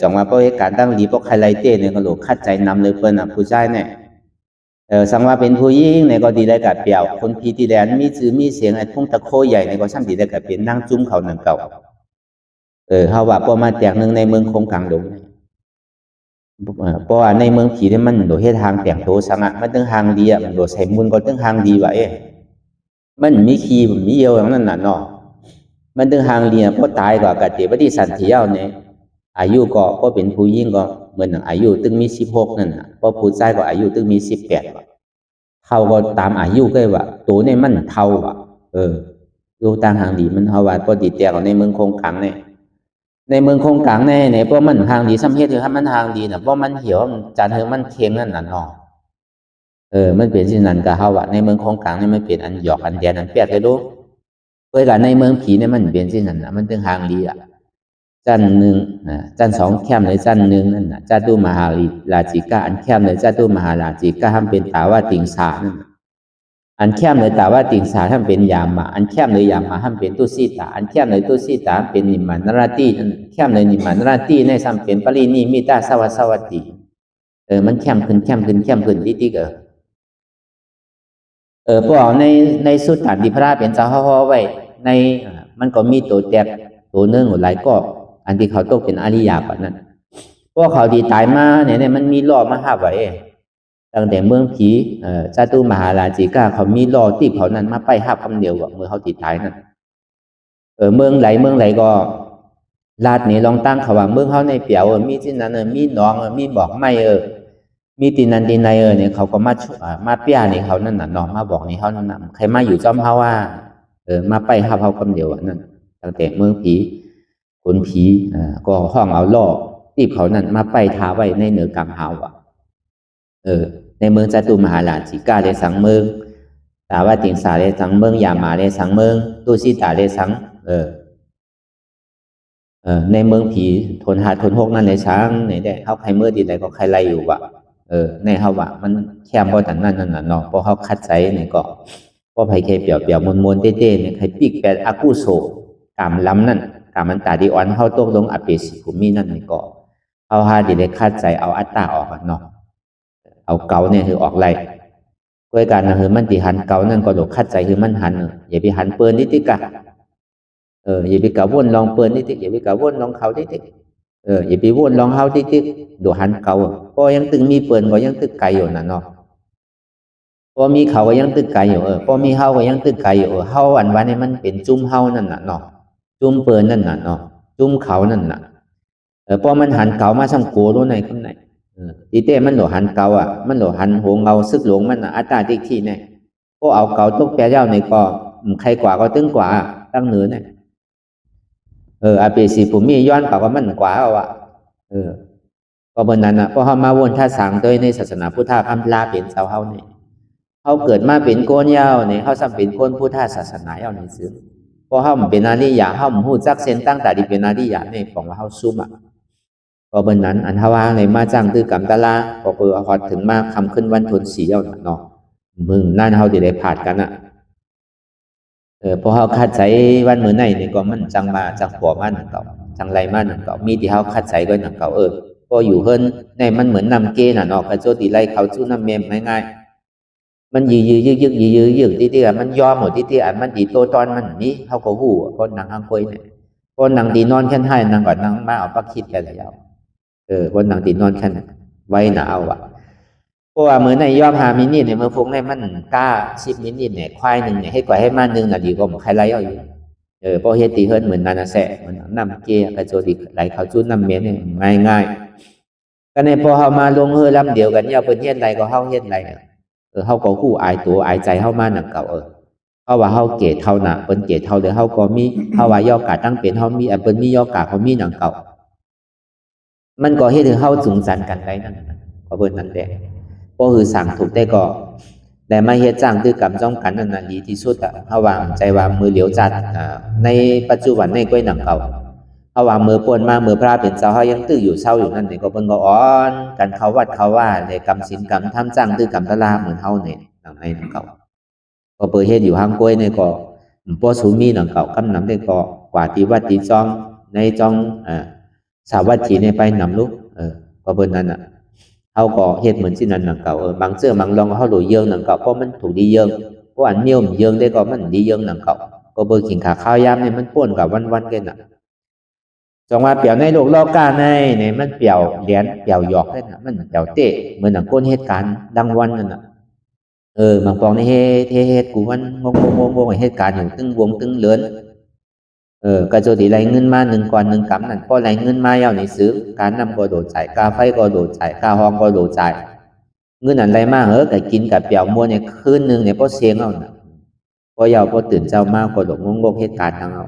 จังว่าพอเหตุการณ์ตั้งรีพอใครไล่เต้เนี่ยก็หลกคัดใจนำเลยเปิ้นผู้ชายเนี่ยสังว่าเป็นผู้หญิงเนี่ยก็ดีได้กับเปี่ยวคนผีที่แดนมีชื่อมีเสียงไอ้ทุ่งตะโคใหญ่เนี่ยก็ช่างดีได้กับเป็นนั่งจุ้มเขาหนังเก่าเขาว่าพอมาแตกหนึ่งในเมืองโคงกลางดงเพราะว่าในเมืองผีเนี่ยมันโดยเหตุทางแตกโตสังอ่ะมันตึงทางดีมันโดยใส่มุนก็ตึงทางดีว่ามันมีขี้มันมีเยี่ยวอย่างนั้นน่ะเนาะมันตึงทางดีเพราะตายก็กติปฏิสันเที่ยวเนี่ยอายุก็พอเป็นผู้หญิงก็เหมือนอายุตึงมี16นั่นน่ะพอผู้ชายก็อายุตึงมี18เขาก็ตามอายุก็ว่าตัวเนี่ยมันเท่าว่ะดูทางทางดีมันเท่าว่าพอติดแตกในเมืองโคงกลางเนี่ยในเมืองโคงกลางแน่เนี่ยเพราะมันทางดีซ้ำเฮ็ดคือถ้ามันทางดีน่ะเพราะมันเหี่ยวจานเฮงมันเค็มนั่นน่ะเนาะมันเป็นสิ่งนั้นก็เฮาว่าในเมืองโคงกลางเนี่ยมันเป็นอันหยอกอันแดนอันแปดเลยรู้เพื่อกันในเมืองผีเนี่ยมันเป็นสิ่งนั้นน่ะมันถึงทางดีจันหนึ่งจันสองแคมเลยจันหนึ่งนั่นน่ะจาตุมหาราชิกาอันแคมเลยจาตุมหาราชิกาทำเป็นตาว่าติงสานั่นอันแคมเลยตาว่าติงสาทำเป็นยามาอันแคมเลยยามาทำเป็นตุสีตาอันแคมเลยตุสีตาเป็นนิมานราตีแคมเลยนิมานราตีในซ้ำเป็นปรินีมิตาสวัสดีมันแคมขึ้นที่พวกในสุดฐานดิพระเป็นเจ้าห่อไว้ในมันก็มีตัวแตกตัวเนื่องหลายก็อันที่เขาตกเป็นอริยาแบบนั้นพวกเขาที่ตายมาเนี่ยมันมีล่อมาห้าไว้ตั้งแต่เมืองผีจาตุมหาราชิกาเขามีล่อที่เขานั้นมาไปห้าคำเดียวเมื่อเขาติดตายนั่นเมืองไหลก็ลาดนี่ลองตั้งเขาว่าเมืองเขาในเปียวมีที่นั้นมีหนองมีบอกไม่มีตีนันตีในเนี่ยเขาก็มาเปียนี่เขานั่นน่ะเนาะมาบอกนี่เขานั่นน่ะใครมาอยู่จอมเขาว่ามาไปห้าเขาคำเดียวนั่นตั้งแต่เมืองผีคนผีก็ห้องเอาล่อที่เขานั่นมาไปทาไว้ในเหนือกำเฮาในเมืองจตุมหาราชิกาได้สังเมืองตาว่าติงสาได้สังเมืองยามาได้สังเมืองตุสิตาได้สังในเมืองผีทนหาทนหกนั่นเลยช้างไหนได้เขาใครเมื่อดีใดก็ใครไล่อยู่ว่ะในเขาว่ามันแคมพอแต่นั่นน่ะเนาะเพราะเขาคัดใจเนี่ยก็พอไผเคเปี่ยวมนเต้ๆเนี่ยใครปีกแปดอากุโสกามล้ำนั่นกามันตาดีอ่อนเขาตกลงอเปสิภูมินั่นนี่ก็เขาหาดีได้คัดใจเอาอัตตาออกเนาะเอาเกาเนี่ยคือออกไรด้วยการนะคือมันตีหันเกานั่นก็หลกคัดใจคือมันหันอย่าไปหันเปิลนิติกะอย่าไปกะวนลองเปิลนิติอย่าไปกะวนลองเขานิติอย่าไปวนลองเขานิติดูหันเกาพอยังตึงมีเปิลก็ยังตึกไกลอยู่น่ะเนาะพอมีเขาก็ยังตึกไกลอยู่พอมีเฮาก็ยังตึกไกลอยู่เฮาอันวันนี้มันเป็นจุ่มเฮานั่นน่ะเนาะจุ่มเปิลนั่นน่ะเนาะจุ่มเขานั่นน่ะพอมันหันเกามาช่างโกรู้ในข้างในทีเต้มันหลหันเกามันหลหันโหงเงาซึกหลงมันอัตตาที่ที่เนี่ยพวกเอาเกาตกแปรเจ้าในก็ใครกว่าก็ตึงกว่าตั้งเหนือเนี่ย อาเปสีปุ่มมีย้อนเขาก็มันกว่าเอาอะก็บนนั้นอ่ะพอเขามาวนท่าสังโดยในศาสนาพุทธคำลาเป็นชาวเฮาเนี่ยเขาเกิดมาเป็นโกนยาวเนี่ยเขาสัมเป็นคนพุทธศาสนาเอาในซึ่งพอเขาเป็นอาริยะเขาหูจักเส้นตั้งแต่ที่เป็นอาริยะเนี่ยของว่าเขาซุ่มอ่ะก็บนนั้นอันทว่าในมาจ้างตื้อกำตะลาพอเปิดฮอดถึงมาคำขึ้นวันทนสีเอาเนาะมึงนั่นเขาจะได้ผ่านกันอ่ะพอเขาคัดใจวันมือไหนเนี่ยก็มันจังมาจังหัวมันเก่าจังไรมันเก่ามีที่เขาคัดใจก็หนังเก่าพออยู่เฮิรนในมันเหมือนนำเกณฑ์น่ะเนาะกระโจติไล่เขาสู้น้ำเมมง่ายมันยืดที่มันยอมหมดที่อันมันดีโตตอนมันนี้เขาก็หูคนนางอังคุยเนี่ยคนนางตีนอนแค่ให้นางก่อนนางมาเอาปักคิดแค่แล้วคนนางตีนอนแค่ไว้หนาเอาอ่ะเพราะว่าเหมือนในยอมหามินิเนี่ยเมื่อพงในมันกล้า10 มินิเนี่ยควายหนึ่งเนี่ยให้กว่าให้มา1น่ะดีกว่าใครไล่เอาอยู่เพราะเฮตีเฮิรนเหมือนนานาแสเหมือนนำเกย์กระโจติไล่เขาสู้น้ำเมมเนี่ยง่ายก็ในพอเขามาลงลำเดียวกันเนี่ยเพิ่นเฮ็ดไรก็เฮาเฮ็ดไรเขาก็คู่อายตัวอายใจเฮามาหนังเก่าเขาว่าเฮาเกตเท่าน่ะเปิ้นเกตเท่าเด้อเฮาก็มีเฮาว่าย่อกาตั้งเป็นเฮามีเปิ้นมีย่อกาเขามีหนังเก่ามันก็เฮ็ดให้เฮาสูงสันกันได้นั่นก็เปิ้นนั่นแหละบ่คือสั่งถูกได้ก็แต่มาเฮ็ดจ้างคือกรรมจ้องกันนั่นน่ะดีที่สุดอ่ะเฮาว่าใจว่ามือเหลียวจัดในปัจจุบันในก้อยหนังเก่าเพราะว่ามือป่วนมามือพระเป็นเจ้าเขายังตื้ออยู่เศร้าอยู่นั่นเนี่ยก็เพิ่นก็อ้อนกันเขาวัดเขาว่าในกรรมศีลกรรมทำจ้างตื้อกรรมตะลาเหมือนเฮาเนี่ยหนังในหนังเก่าก็เปิดเฮ็ดอยู่ห้างกล้วยเนี่ยก็บ่สูมีหนังเก่ากำนำได้ก็กว่าที่วัดที่จองในจองสาวัตถีในไปนำลูกก็เบิ่นนั้นน่ะเฮาก็เฮ็ดเหมือนสินั้นหนังเก่าบางเสื้อบางรองเฮาโหลเยิงหนังเก่าเพราะมันถูกดีเยิงเพราะอันเนียวเยิงได้ก็มันดีเยิงหนังเก่าก็เบิ่กินขาข้าวยามเนี่ยมันป่วนกับวันๆกันน่ะจงว่าเปี่ยวในโลกโลกาในมันเปี่ยวเหรียญเปี่ยวหยอกได้น่ะมันเปี่ยวเตะเหมือนหนังก้นเหตุการณ์ดังวันนั่นน่ะบางปองในเฮ็ดกูมันงงเหตุการณ์อยู่ตึงวงตึงเลือนกระโจติไรเงินมา1 ก้อน1 กำนั่นพอไรเงินมาเอาในซื้อการนำก็โดดจ่ายกาไฟก็โดดจ่ายกาห้องก็โดดจ่ายเงินอันไรมากก็กินกับเปี่ยวมัวเนี่ยคืนนึงเนี่ยพอเสียงเอาน่ะพอยาวพอตื่นเจ้ามากก็หลงงเหตุการณ์ทั้งเอา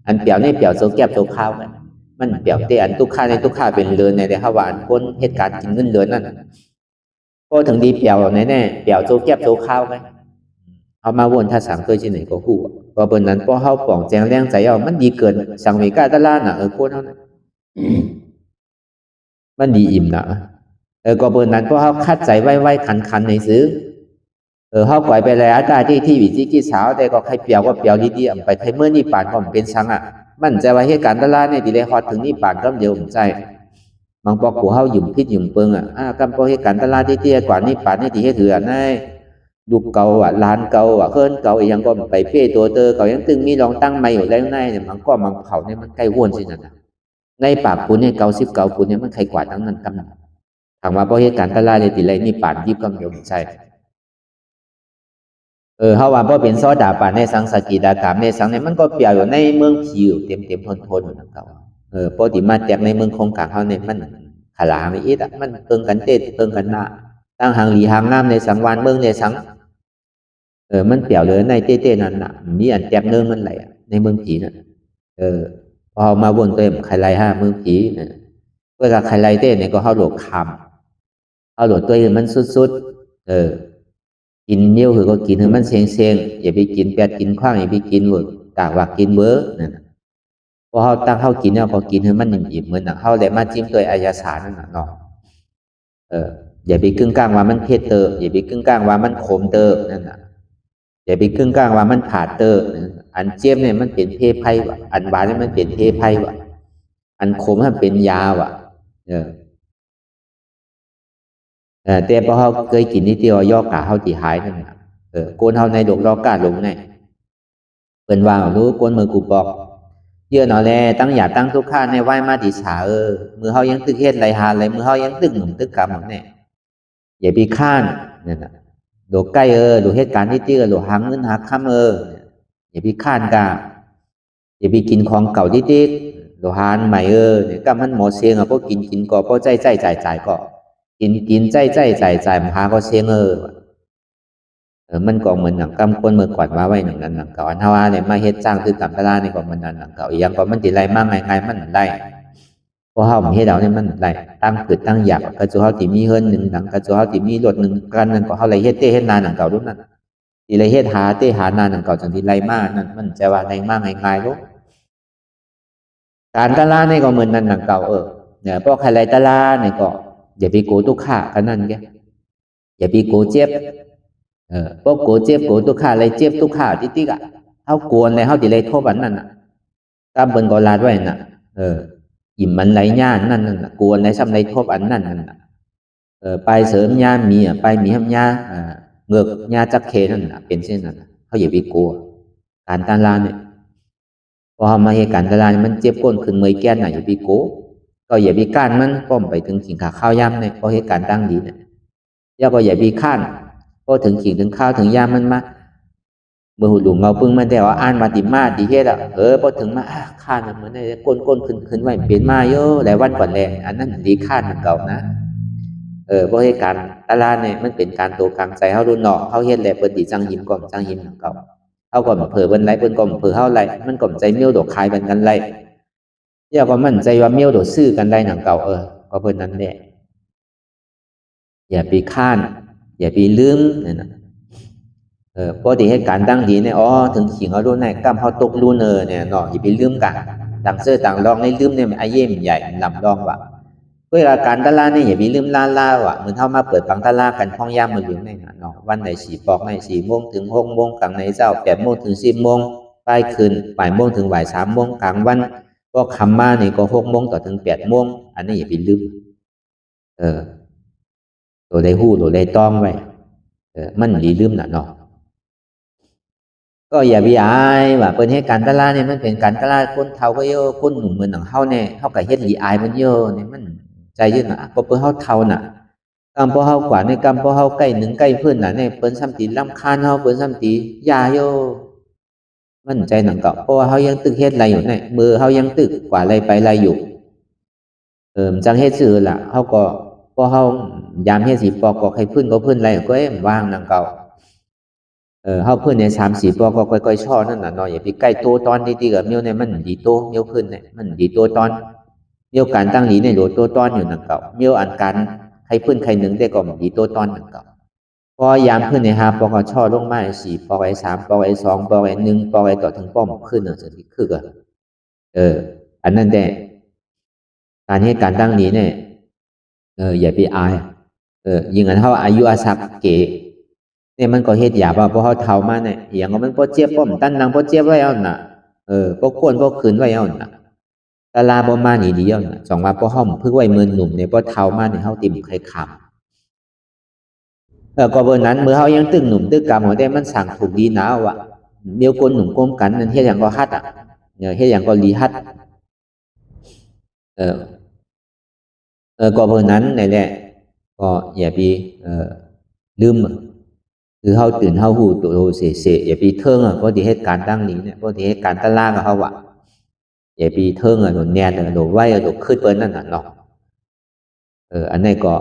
อันเปี่ยวนี่เปี่ยวโซแก็บโซข้าวกันมันเปี่ยวเตอันตุกข้าในตุกข้าเป็นเรือนในแต่ฮาวานคนเหตุการณ์กินเงินเรือนนั่นก็ถึงดีเปี่ยวแน่เปี่ยวโซแก็บโซข้าวไหมเอามาวนท่าสังเคยที่ไหนก็ฮู้ก็เปิ้นนั้นพอเฮาป่องแจงแรงใจเอามันดีเกินสังเวกาตะลาน่ะคนเฮาน่ะมันดีอิ่มน่ะก็เปิ้นนั้นพอเฮาคัดใจไว้คันในซื้อเฮาปล่อยไปแล้วตาที่วิจิกิจสาวแต่ก็ใครเปี่ยวก็เปี่ยวดีๆไปไทเมื่อนี่ปานก็เป็นสังอ่ะมันใจว่าเหตุการณ์ตะลาเนี่ยที่ได้ฮอดถึงนี่ปานก็เดียวผมใจบางปอกกูเฮาหยุ่มพิษหยุ่มเปิงกำปอเหตุการณ์ตะลาที่เตี้ยกว่านี่ปานนี่ที่เฮ็ดเถือในลูกเก่าล้านเก่าเคินเก่าอีหยังก็ไปเป้ตัวเตอเก่ายังตึงมีรองตั้งใหม่อยู่แล้วในเนี่ยมันก็มันเผาเนี่ยมันใกล้วนสินั่นน่ะในปากกูเนี่ยเก่า10 เก่ากูเนี่ยมันใครกว่าทั้งนั้นกำถามว่าพอเหตุการณ์ตะลาเนี่ยที่ไรนี่ปานยิบก็เดียวผมใจเฮาว่าบ่เป็นโซดาปานในสังสกิดากามในสังเนี่ยมันก็เปรียวอยู่ในเมืองผีอยู่เต็มทนๆนั่นเก่าปกติมาแตกในเมืองคงกลางเฮาเนี่ยมันขลาไม่อิดมันเปิงกันเตะเปิงกันหน้าตั้งหางหลีหางงามในสังวานเมืองในสังมันเปรียวเลยในเต้ๆนั่นน่ะมีอันแตกเนืองมันไหลในเมืองผีน่ะพอมาวนตัวใครไล่ฮะเมืองผีน่ะเวลาใครไล่เต้เนี่ยก็เฮาโหลดคำเฮาโหลดตัวมันสุดๆกินเนี้ยวคือก็กินให้มันเซ็งๆอย่าไปกินแปดกินขว้างอย่าไปกินเวอร์กากว่ากินเบอร์นั่นพอเฮาตั้งเฮากินเนี่ยพอกินให้มันอิ่มๆเหมือนน่ะเฮาได้มาจิ้มตัวอายาสารนั่นน่ะเนาะอย่าไปกึ่งกลางว่ามันเผ็ดเตออย่าไปกึ่งกลางว่ามันขมเตอนั่นน่ะอย่าไปกึ่งกลางว่ามันผาดเตออันเจี๊ยบเนี่ยมันเป็นเพไพ่ว่ะอันหวานเนี่ยมันเป็นเพไพ่ว่ะอันขมมันเป็นยาว่ะแต่พอเฮาเคยกินนิดเดียวย่อกะเฮาสิหายนั่นน่ะโกนเฮาในดอกรอกาลงแน่เปิ้นว่ารู้โกนมือกูบอกเยอะหนอแลตั้งอย่าตั้งทุกข้าในไหว้มาติสามือเฮายังตึกเฮ็ดไรหาไรมือเฮายังตึกหนุ่มตึกกำแน่อย่าไปข้านนั่นน่ะโดใกล้ดูเหตุการณ์ที่ตื้อโดหางเงินหาค่ำอย่าไปข้านกะอย่าไปกินของเก่าที่ติ๊กโดหานใหม่เนี่ยก็มันหมอเสียงพวกกินก็พอใจจ่ายก็กินใจมหาก็เสียง มันก็เหมือนหนังกำคนเมื่อก่อนว่าไว้หนังนั้นหนังเก่าอันเฮาว่าเนี่ยมาเฮ็ดจ้างคือกรรมตะลานี่ก็มันนั้นหนังเก่าอีหยังก็มันสิไล่มาง่ายๆมันได้เพราะเฮาเฮ็ดเอาเนี่ยมันได้ตั้งเกิดตั้งอยากก็จูเฮาสิมีเฮือน1หลังก็จูเฮาสิมีรถ1คันนั่นก็เฮาไล่เฮ็ดเฮ็ดนาหนังเก่ารุ่นนั้นสิไล่เฮ็ดหาหานาหนังเก่าจังสิไล่มานั่นมันจะว่าไล่มาง่ายๆลูกการตะลานี่ก็เหมือนนั้นหนังเก่าเนี่ยพวกใครไล่ตะลานี่ก็อย่าไปโกตุกขะกันนั่นแกอย่าไปโกเจ็บพวกโกเจ็บโกตุกขะไล่เจ็บตุกขะติ๊กๆเฮากวนเลยเฮาสิไล่โทษอันนั้นน่ะตามเบิ่นก็ลาดไว้น่ะอิ่มมันไหลย่านนั่นน่ะกวนไหลซ้ำไหลทบอันนั่นน่ะไปเสริมยามีไปมีหำยาเงือกยาจักเคนั่นน่ะเป็นเช่นนั้นเขาอย่าไปกลัวการตาลาเนี่ยพอมาเหตุการณ์ตาลามันเจ็บก้นขึ้นเมื่อยแก่นน่ะอย่าไปกลัวก็อย่าไปก้านมันป้อมไปถึงขิงขาข้าวยำเนี่ยพอเหตุการณ์ตั้งดีเนี่ยแล้วก็อย่าไปข้านพอถึงขิงถึงข้าวถึงยำมันมาเมื่อหูหลุมเราปึ้งมันแต่ว่าอ่านมาติมาดีเฮ็ดพอถึงมาข้านเหมือนในก้นขึ้นไว้เปลี่ยนมาเยอะหลายวันก่อนแรงอันนั้นดีข้านเก่านะเพราะเหตุการณ์ตลาดเนี่ยมันเป็นการโตกลางใจเฮารุ่นเนาะเฮาเฮ็ดแล้วเปิ้นสิจังหิมก่อมจังหิมเก่าเฮาก็เผลอเปิ้นไหลเปิ้นก็เผลอเฮาไหลมันก็ใจเมียวดอกคายกันไหลเดี๋ยวก็มั่นใจว่าเมียวดอกซื้อกันได้หนังเก่าก็เพิ่นนั้นแหละอย่าไปข้านอย่าไปลืมนั่นน่ะปกติเหตุการณ์ตั้งดีเนี่ยถึงขิงเอารุ่นไหนกำเขาตกรุ่นเนี่ยเนาะอย่าไปลืมกันต่างเสื้อต่างรองในลืมเนี่ยมันไอเย่มใหญ่ลำรองว่ะเวลาการตลาดเนี่ยอย่าไปลืมล่าว่ะเหมือนเท่ามาเปิดปังตลาดกันห้องย่ามมืออยู่ในเนาะวันไหน4 ปอกใน4 โมงถึง6 โมงกลางในเจ้า8 โมงถึง10 โมงป้ายคืนบ่ายโมงถึงบ่าย3 โมงกลางวันก็คำมาเนี่ยก็6 โมงต่อถึง8 โมงอันนี้อย่าไปลืมตัวได้หู้ตัวได้ต้องไว้มันดีลืมน่ะเนาะก็อย่าไปอายว่าเปิ้นเฮ็ดการตลาดเนี่ยมันเป็นการตลาดคนเฒ่าก็เยอะคนหนุ่มเหมือนของเฮาเนี่ยเฮาก็เฮ็ดหลีอายมันเยอะเนี่ยมันใจยืนน่ะเพราะเปิ้นเฮาเฒ่าน่ะกำเพราะเฮากว่าในกำเพราะเฮาใกล้1ใกล้เพิ่นน่ะเนี่ยเปิ้นซ้ำติรำคาญเฮาเปิ้นซ้ำติยาโยมันใจหนังเก่าเพราะว่าเฮายังตึกเฮ็ดอะไรอยู่เนี่ยมือเฮายังตึกกว่าอะไรไปอะไรอยู่จังเฮ็ดซื่อล่ะเฮาก็พอเฮายามเฮ็ดสิปอกก็ให้เพิ่นก็เพิ่นอะไรก็ว่างหนังเก่าเฮาเพิ่นเนี่ย3-4 ปอก็ค่อยๆช่อนั่นน่ะเนาะอย่าไปใกล้โตตอนดีๆกับเมียวเนี่ยมันดีโตเมียวเพิ่นเนี่ยมันดีโตตอนเมียวการตั้งหลีเนี่ยโดโตตอนอยู่นั่นเก่าเมียวอันการใครเพิ่นใครหนึ่งได้ก็ดีโตตอนนั่นเก่าพอยามเพิ่นเนี่ย5 ปอก็ช่อลงมา4 ปอไอ้3 ปอไอ้2 ปอไอ้1 ปอไอ้ต่อถึงป้อมขึ้นจังซี่คือก็อันนั้นแหละการเฮ็ดการตั้งหลีเนี่ยอย่าไปอายยิ่งอันเฮาอายุอาศักเก๋เนี่ยมันก็เฮ็ดหยาบเพราะเฮาเฒ่ามาเนี่ยอย่างว่ามันบ่เจ็บบ่ตั้นนางบ่เจ็บไว้เอาน่ะบ่กวนบ่ขืนไว้เอาน่ะตาลาบ่มานี่ดีเอาน่ะสองว่าบ่เฮาพึ่งไว้มื้อหนุ่มเนี่ยบ่เฒ่ามาเนี่ยเฮาติ่มใครขำก็เบิ่นั้นเมื่อเฮายังตึงหนุ่มตึกกำหัวแต่มันสั่งถูกดีหนาวอ่ะเมียวคนหนุ่มก้มกันนั่นเฮ็ดหยังก็ฮัดเฮ็ดหยังก็ลีฮัดก็เบิ่นั้นนี่แหละก็อย่าไปลืมคือเฮาตื่นเฮาฮู้ตัวเสอย่าไปเทิงเพราะที่เหตุการณ์ตั้งนี้เนี่ยเพราะที่เหตุการณ์ตะลากับเฮาอย่าไปเทิงโดนแนนโดนไว้โดนขึ้นเปิ้นนั่นน่ะเนาะอันนี้ก็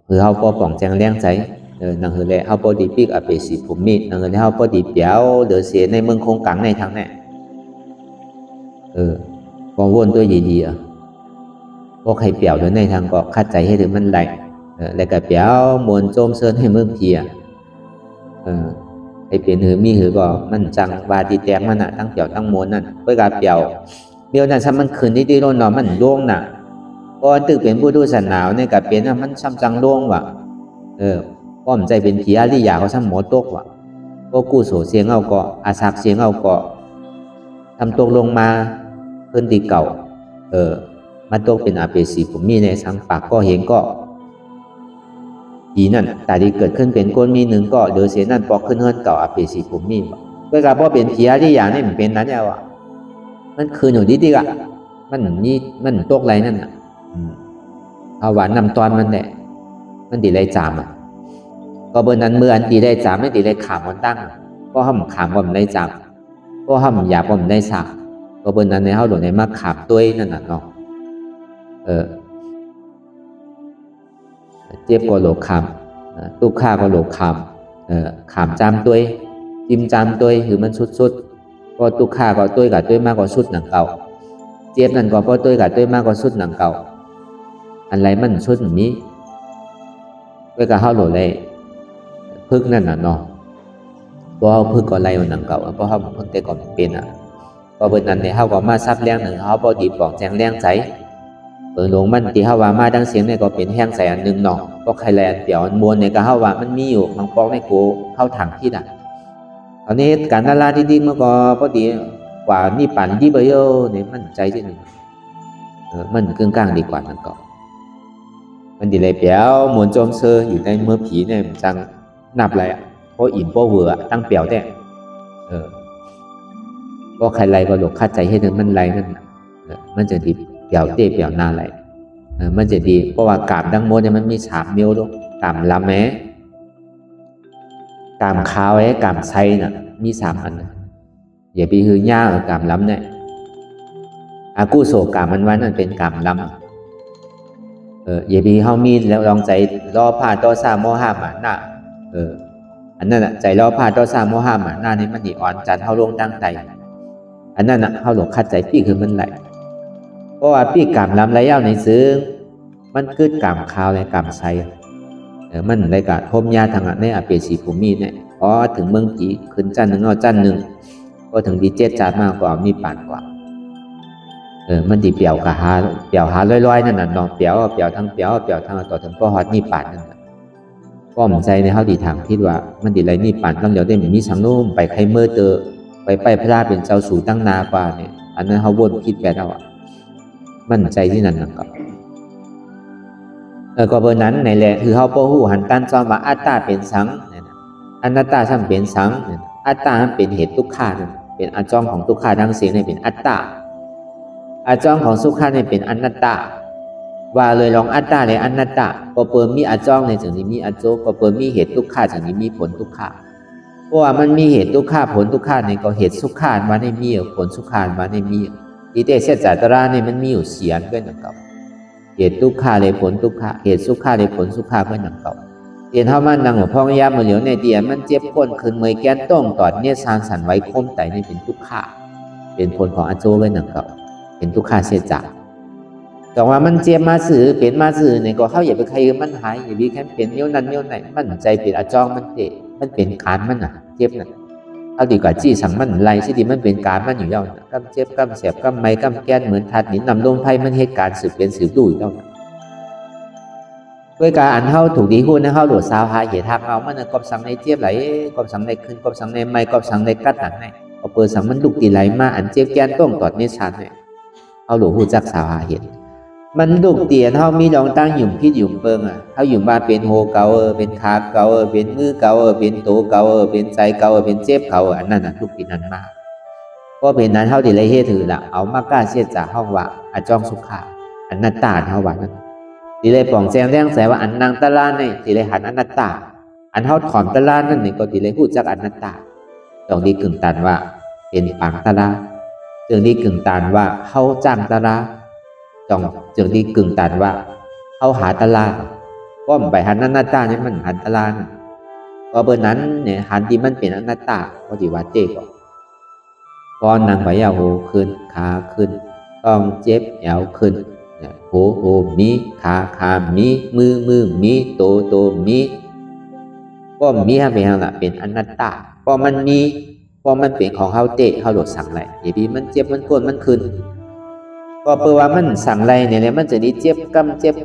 คือเฮาบ่ป้องแจงแรงใจนั่นคือแหละเฮาบ่ดีปิกอเปสิภูมินั่นคือเฮาบ่ดีเปียวเดือเสียในเมืองคงกังในทางนี้บ่วนตัวดีๆบ่ใครเปียวในทางก็คัดใจให้ถึงมันไหลแล้วก็เปียวมวลโจมเซินให้เมืองเพียไอ้เปลี่ยนหือมีหือก็มันจังบาดีแตกมันน่ะตั้งเปียวตั้งมวลนั่นเพื่อกาเปียวเปียวนั่นซ้ำมันคืนที่โลนนอนมันโล่งน่ะก็ตึกเป็นผู้ดูสันหนาวเนี่ยกับเปลี่ยนมันซ้ำจังโล่งว่ะป้อมใจเป็นผีอาริยาเขาซ้ำหมอตกว่ะก็กู้โสเสียงเอาก็อาศักเสียงเอาก็ทำตกลงมาขึ้นที่เก่ามันตกเป็นอาเปสีผมมีในสังปากก็เห็นก็ผีนั่นแต่ที่เกิดขึ้นเป็นก้นมีหนึ่งก็เดือเสียนั่นปอกขึ้นเฮิรนเก่าอาเปสีผมมีก็กลายเป็นผีอาริยาเนี่ยมันเป็นนั้นแล้วอ่ะมันคือหนูดีๆอ่ะมันตกไรนั่นอ่ะเอาหวานนำตอนมันแหละมันดีไรจามอ่ะก็เบอร์นั้นเมื่ออันดีไรจามไม่ดีไรขามมันตั้งก็ห้ามขามว่ามันได้จามก็ห้ามหยาบว่ามันได้สาก็เบอร์นั้นในเฮาหลวงในมาขามตัวนั่นน่ะเนาะเจ็บก็โลกคำทุกข์ก็โลกค ขามจามตัวจิ้มจามตัวคือมันสุดก็ตุกขาก็ตัวกับตัวมากกว่าสุดหนังเก่าเจ็บนั่นก็เพราะตัวกับตัวมากกว่าสุดหนังเก่าอันไรมันสุดนี้ด้วยกับเฮาโหลเลยพึกนั่นน่ะเนาะเพราะเฮาพึกก็ไรหนังเก่าเพราะเฮาเพิ่งแต่ก่อนเป็นพอเบิ่นนั้นเนี่ยเฮาก็มาซับแรงหนึ่งเฮาบ่ดีปอกแจงแรงใจเบิ่งหลงมันที่เฮาว่ามาดังเสียงเนี่ยก็เป็นแห้งใส่อันนึงเนาะก็ใครแลนเดี๋ยวมวลเนี่ยก็เฮาว่ามันมีอยู่บางปอกในโกเฮาถังที่น่ะตอนนี้การนาลาที่ดีมันก็พอดีกว่านี่ปั่นดีเบยเนี่ยมันใจที่นึงมันกึ่งกลางดีกว่านั่นก็มันดีเลยเปียวมวลโจมเซออยู่ในเมื่อผีเนี่ยจังนับอะไรเพราะอิ่มเพราะเวอตั้งเปียวแต่ก็ใครไรก็หลกคาดใจให้ถึงมันไรนั่นมันจะดีเปียวเต้เปียวนาไรมันจะดีเพราะว่ากามดังโมเนี่ยมันมี3 นิ้วลูกกามลำแม้กามขาวไอ้กามไซน่ะมี3 อันอย่าไปหื้อย่ากามล้ำเนี่ยอากูโศกามมันว่านั่นเป็นกามล้ำอย่าไปเฮามีแล้วลองใจรอผ่าต่อ3 โมหะหมาหน้าอันนั้นใจรอผ่าต่อ3 โมหะหมาหน้านี่มันดีอ่อนจัดเฮาลงตั้งใจอันนั้นเฮาหลงคัดใจพี่คือมันไหลเพราะว่าพี่กามล้ำไรยาวในซื้อมันคือกามขาวและกามไซมันไรกะทมยาทางในอเปสีภูมิเนี่ยพอถึงเมืองผีขึ้นจันหนึ่งจันหนึ่งก็ถึงดีเจ็ดจัดมากกว่ามีปานกว่ามันดีเปียวกะหาเปียวหาลอยๆนั่นน่ะน้องเปียวทั้งเปียวทั้งต่อถึงก็ฮอดนี่ปานนั่นก็มั่นใจในเฮาดีทางคิดว่ามันดีไรนี่ปานต้องเดี๋ยวได้มีสังนุ่มไปใครเมื่อเตอไปพระราเป็นเจ้าสู่ตั้งนากว่าเนี่ยอันนั้นเฮาวนคิดแบบเอามั่นใจที่นั่นน่ะก็เบอร์นั้นในแหละคือเฮาบ่ฮู้หันตันซ้อมว่าอัตตาเป็นสังอนัตตาซ้ำเป็นสังอัตตาเป็นเหตุทุกขาเป็นอาจองของทุกขาดังเสียงเนี่ยเป็นอัตตาอาจองของสุขาเนี่ยเป็นอนัตตาว่าเลยลองอัตตาเลยอนัตตาก็เปิดมีอาจองในถึงนี้มีอาโจก็เปิดมีเหตุทุกขาถึงนี้มีผลทุกขาเพราะว่ามันมีเหตุทุกขาผลทุกขาเนี่ยก็เหตุสุขามาในมีผลสุขามาในมีอีเตเสจตระเนี่ยมันมีอยู่เสียนด้วยนะครับเหตุทุกขาเลยผลทุกขาเหตุสุขาเลยผลสุขาเพื่อนหนังเก่าเห็นเท่ามันนั่งหัวพ่องยามือเหลียวในเดียมันเจ็บก้นคืนเมยแก้นต้องตอดเนี่ยซานสันไว้คมไตนี่เป็นทุกขาเป็นผลของอาโจเพื่อนหนังเก่าเป็นทุกขาเสียจากแต่ว่ามันเจ็บมาสื่อเป็นมาสื่อเนี่ยก็เข้าอย่าไปใครมันหายอย่าไปแค่เป็นนิ้วนั้นนิ้วไหนมันใจเป็นอาจองมันเตะมันเป็นการมันน่ะเจ็บน่ะเอาดีกว่าจี้สั่งมันไรสิดีมันเป็นการมันอยู่แล้วกำเจ็บกำเสียบกำไม้กำแก้นเหมือนทัดหินนำลงไพ่มันเหตุการณ์สืบเป็นสืบดูอยู่แล้วด้วยการอันเท่าถูกดีหุ้นนะเท่าโหลดซาวหาเหตุทางเอามันกอบสังในเจี๊ยบไหลกอบสังในขึ้นกอบสังในไม้กอบสังในกัดหนังในเอาเปิดสังมันลุกตีไหลมาอันเจี๊ยบแก้นต้องตอดเนชานเนี่ยเอาโหลหูจักสาวหาเหตุมันลุกเตียนเท่ามีลองตั้งหยุ่มพิษหยุ่มเปิงเท่าหยุ่มมาเป็นโฮเกาเป็นขาเกาเป็นมือเกาเป็นโตเกาเป็นใจเกาเป็นเจ็บเกาอันนั้นลุกตีนั้นมากก็เป็นนั้นเท่าที่ไรเหตุถือละเอามากล้าเสียจากห้องว่าอาจองสุขาอันนัตตาเท่าว่านั้นที่เลยป่องแจงแรงใส่ว่าอันนางตะลาเนี่ยที่เลยหันอนัตตาอันเท่าถอนตะลานั่นนี่ก็ที่เลยพูดจากอนัตตาตรงนี้กึ่งตันว่าเป็นปังตะลาจึงนี้กึ่งตันว่าเข้าจ้างตะลาจึงนี้กึ่งตันว่าเข้าหาตะลาก็ไปหันอนัตตาเนี่ยมันหันตะลาก็เบอร์นั้นเนี่ยหันที่มันเป็นอนัตตาก็ที่ว่าเจ๊ก็นางไปยาวโหขึ้นขาขึ้นต้องเจ็บแอวขึ้นโหมีขามีมือมีโตมีก็มีให้เป็นอะไรเป็นอนัตตาก็มันมีก็มันเป็นของเขาเตะเขาโหลดสั่งไรอย่าพี่มันเจ็บมันโกนมันขึ้นก็เปิดว่ามันสั่งไรเนี่ยมันจะดีเจ็บกำเสียบ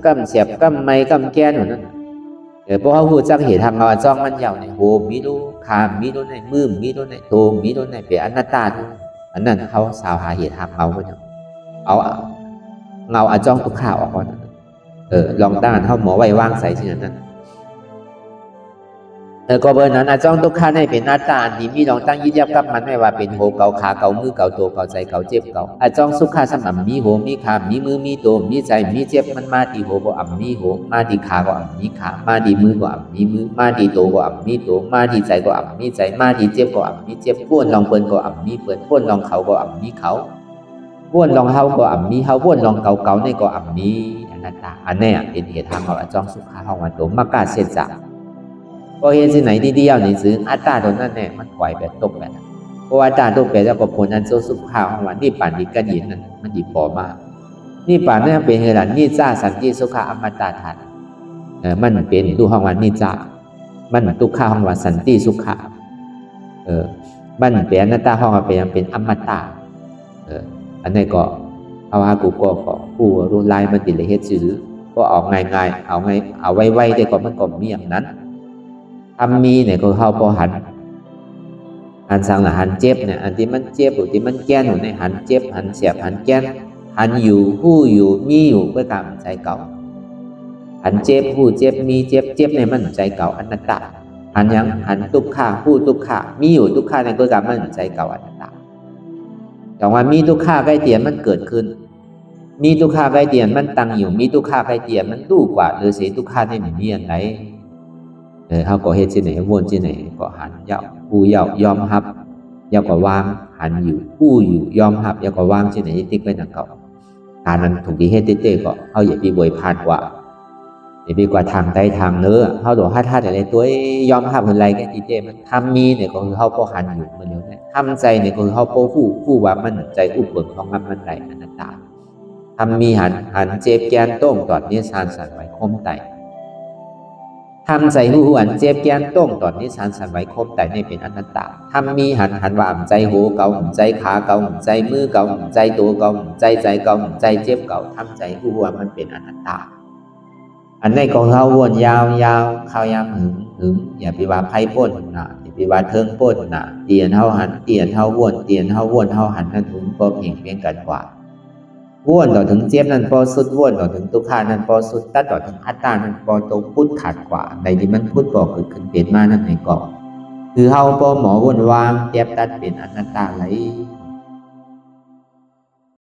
กำไม้กำแก้นหนูนั่นเพราะเขาพูดจากเหตุทางเราจ้องมันยาวเนี่ยโหมีดูขามีดูในมือมีดูในโตมีดูในเป็นอนัตตาอันนั้นเขาสาวหาเหตุทางเราก็จะเอาเงาอาจ้องทุกข่าวออกก่อนลองตั้งเท่าหมอไว้ว่างใส่ที่นั้นก็เบอร์นั้นอาจ้องทุกข่าวในเป็นหน้าตาดีมีลองตั้งยึดยับกับมันไม่ว่าเป็นโหเกาขาเกามือเกาโตเกาใจเกาเจ็บเกาอาจ้องสุขาสมมีโหมีขามีมือมีโตมีใจมีเจ็บมันมาดีโหก็อ่ำมีโหมาดีขาก็อ่ำมีขามาดีมือก็อ่ำมีมือมาดีโตก็อ่ำมีโตมาดีใจก็อ่ำมีใจมาดีเจ็บก็อ่ำมีเจ็บพ้วนลองเปิ้นก็อ่ำมีเปิ้นพ้วนลองเขาก็อ่ำมีเขาบ้วนลองเฮาก็อ่ำมีเฮาบ้วนลองเก่าในก็อ่ำมีอนัตตาอันนี้เป็นเหตุทางเราจ้องสุขาห้องวันโตมากาเสียจาก พอเห็นสิ่งไหนที่เดียวนี่ซึ่งอัตตาตัวนั้นเนี่ยมันปล่อยแบบตกแบบเพราะว่าอัตตาตกแบบแล้วก็ผลอันสุขข้าวของวันนี่ป่านนี้กันยินนั้นมันดีพอมากนี่ป่านนั้นเป็นเหตุนี่จ้าสันติสุขอมตะธาตุมันเป็นดูของวันนี่จ้ามันทุกข้าวของวันสันติสุขะมันเป็นอนัตตาของวันเป็นอมตะอันนี้ก็เอาหากูก็ผู้รู้ลายมันติดเลยเฮ็ดซื้อก็ออกง่ายๆเอาไว้ได้ก็มันก็มีอย่างนั้นทำมีเนี่ยก็เข้าพอหันสังละหันเจ็บเนี่ยอันที่มันเจ็บหรือที่มันแก้นอยู่ในหันเจ็บหันเสียบหันแก้นหันอยู่ผู้อยู่มีอยู่เพื่อการใจเก่าหันเจ็บผู้เจ็บมีเจ็บในมันใจเก่าอนัตตาหันยังหันทุกข้าผู้ทุกข้ามีอยู่ทุกข้าในเพื่อการมันใจเก่าอนัตตาแต่ว่ามีทุกข้าใกล้เตียนมันเกิดขึ้นมีทุกข้าใกล้เตียนมันตั้งอยู่มีทุกข้าใกล้เตียนมันดูกว่าหรือสีทุกข้าในหนึ่งมีอันไหนเขาก็เฮ็ดที่ไหนวนที่ไหนก็หันเยาผู้เยายอมรับเยาก็วางหันอยู่ผู้อยู่ยอมรับเยาก็วางที่ไหนติ๊กไปนั่นก็การนั้นถูกดีเฮ็ดเต้ก็เขาอย่าไปบวยพานกว่าอย่าไปกว่าทางใดทางเนื้อเขาโดดท่าอะไรตัวยอมรับอะไรแค่ที่เต้มันทำมีเนี่ยก็คือเขาก็หันอยู่เหมือนเดิมทำใจเนี่ยก็คือเขาผู้ว่ามันใจอุบเบิกของมันไรอนัตตาทำมีหันเจ็บแกนต้งตอดนี้สานสันไว้คมไตทำใจหูหันเจ็บแกนต้งตอดนี้สานสันไว้คมไตนี่เป็นอนัตตาทำมีหันว่าใจหูเก่าใจขาเก่าใจมือเก่าใจตัวเก่าใจเก่าใจเจ็บเก่าทำใจหูว่ามันเป็นอนัตตาอันนี้ก็เขาวนยาวเขายามหึงอย่าไปว่าไพ่ป้นนะอย่าไปว่าเทิงป้นนะเตียนเท่าหันเตียนเท่าวนเตียนเท่าวนเท่าหันนั่นถึงพอเพียงกันกว่าวนต่อถึงเจ็บนั่นพอสุดวนต่อถึงตุกขานั่นพอสุดตัดต่อถึงอัตตานั่นพอตรงพุทธขาดกว่าในที่มันพุทธบอกเกิดขึ้นเปลี่ยนมานั่นในก่อคือเฮาพอหมอวนวางเจ็บตัดเป็นอนัตตาไหล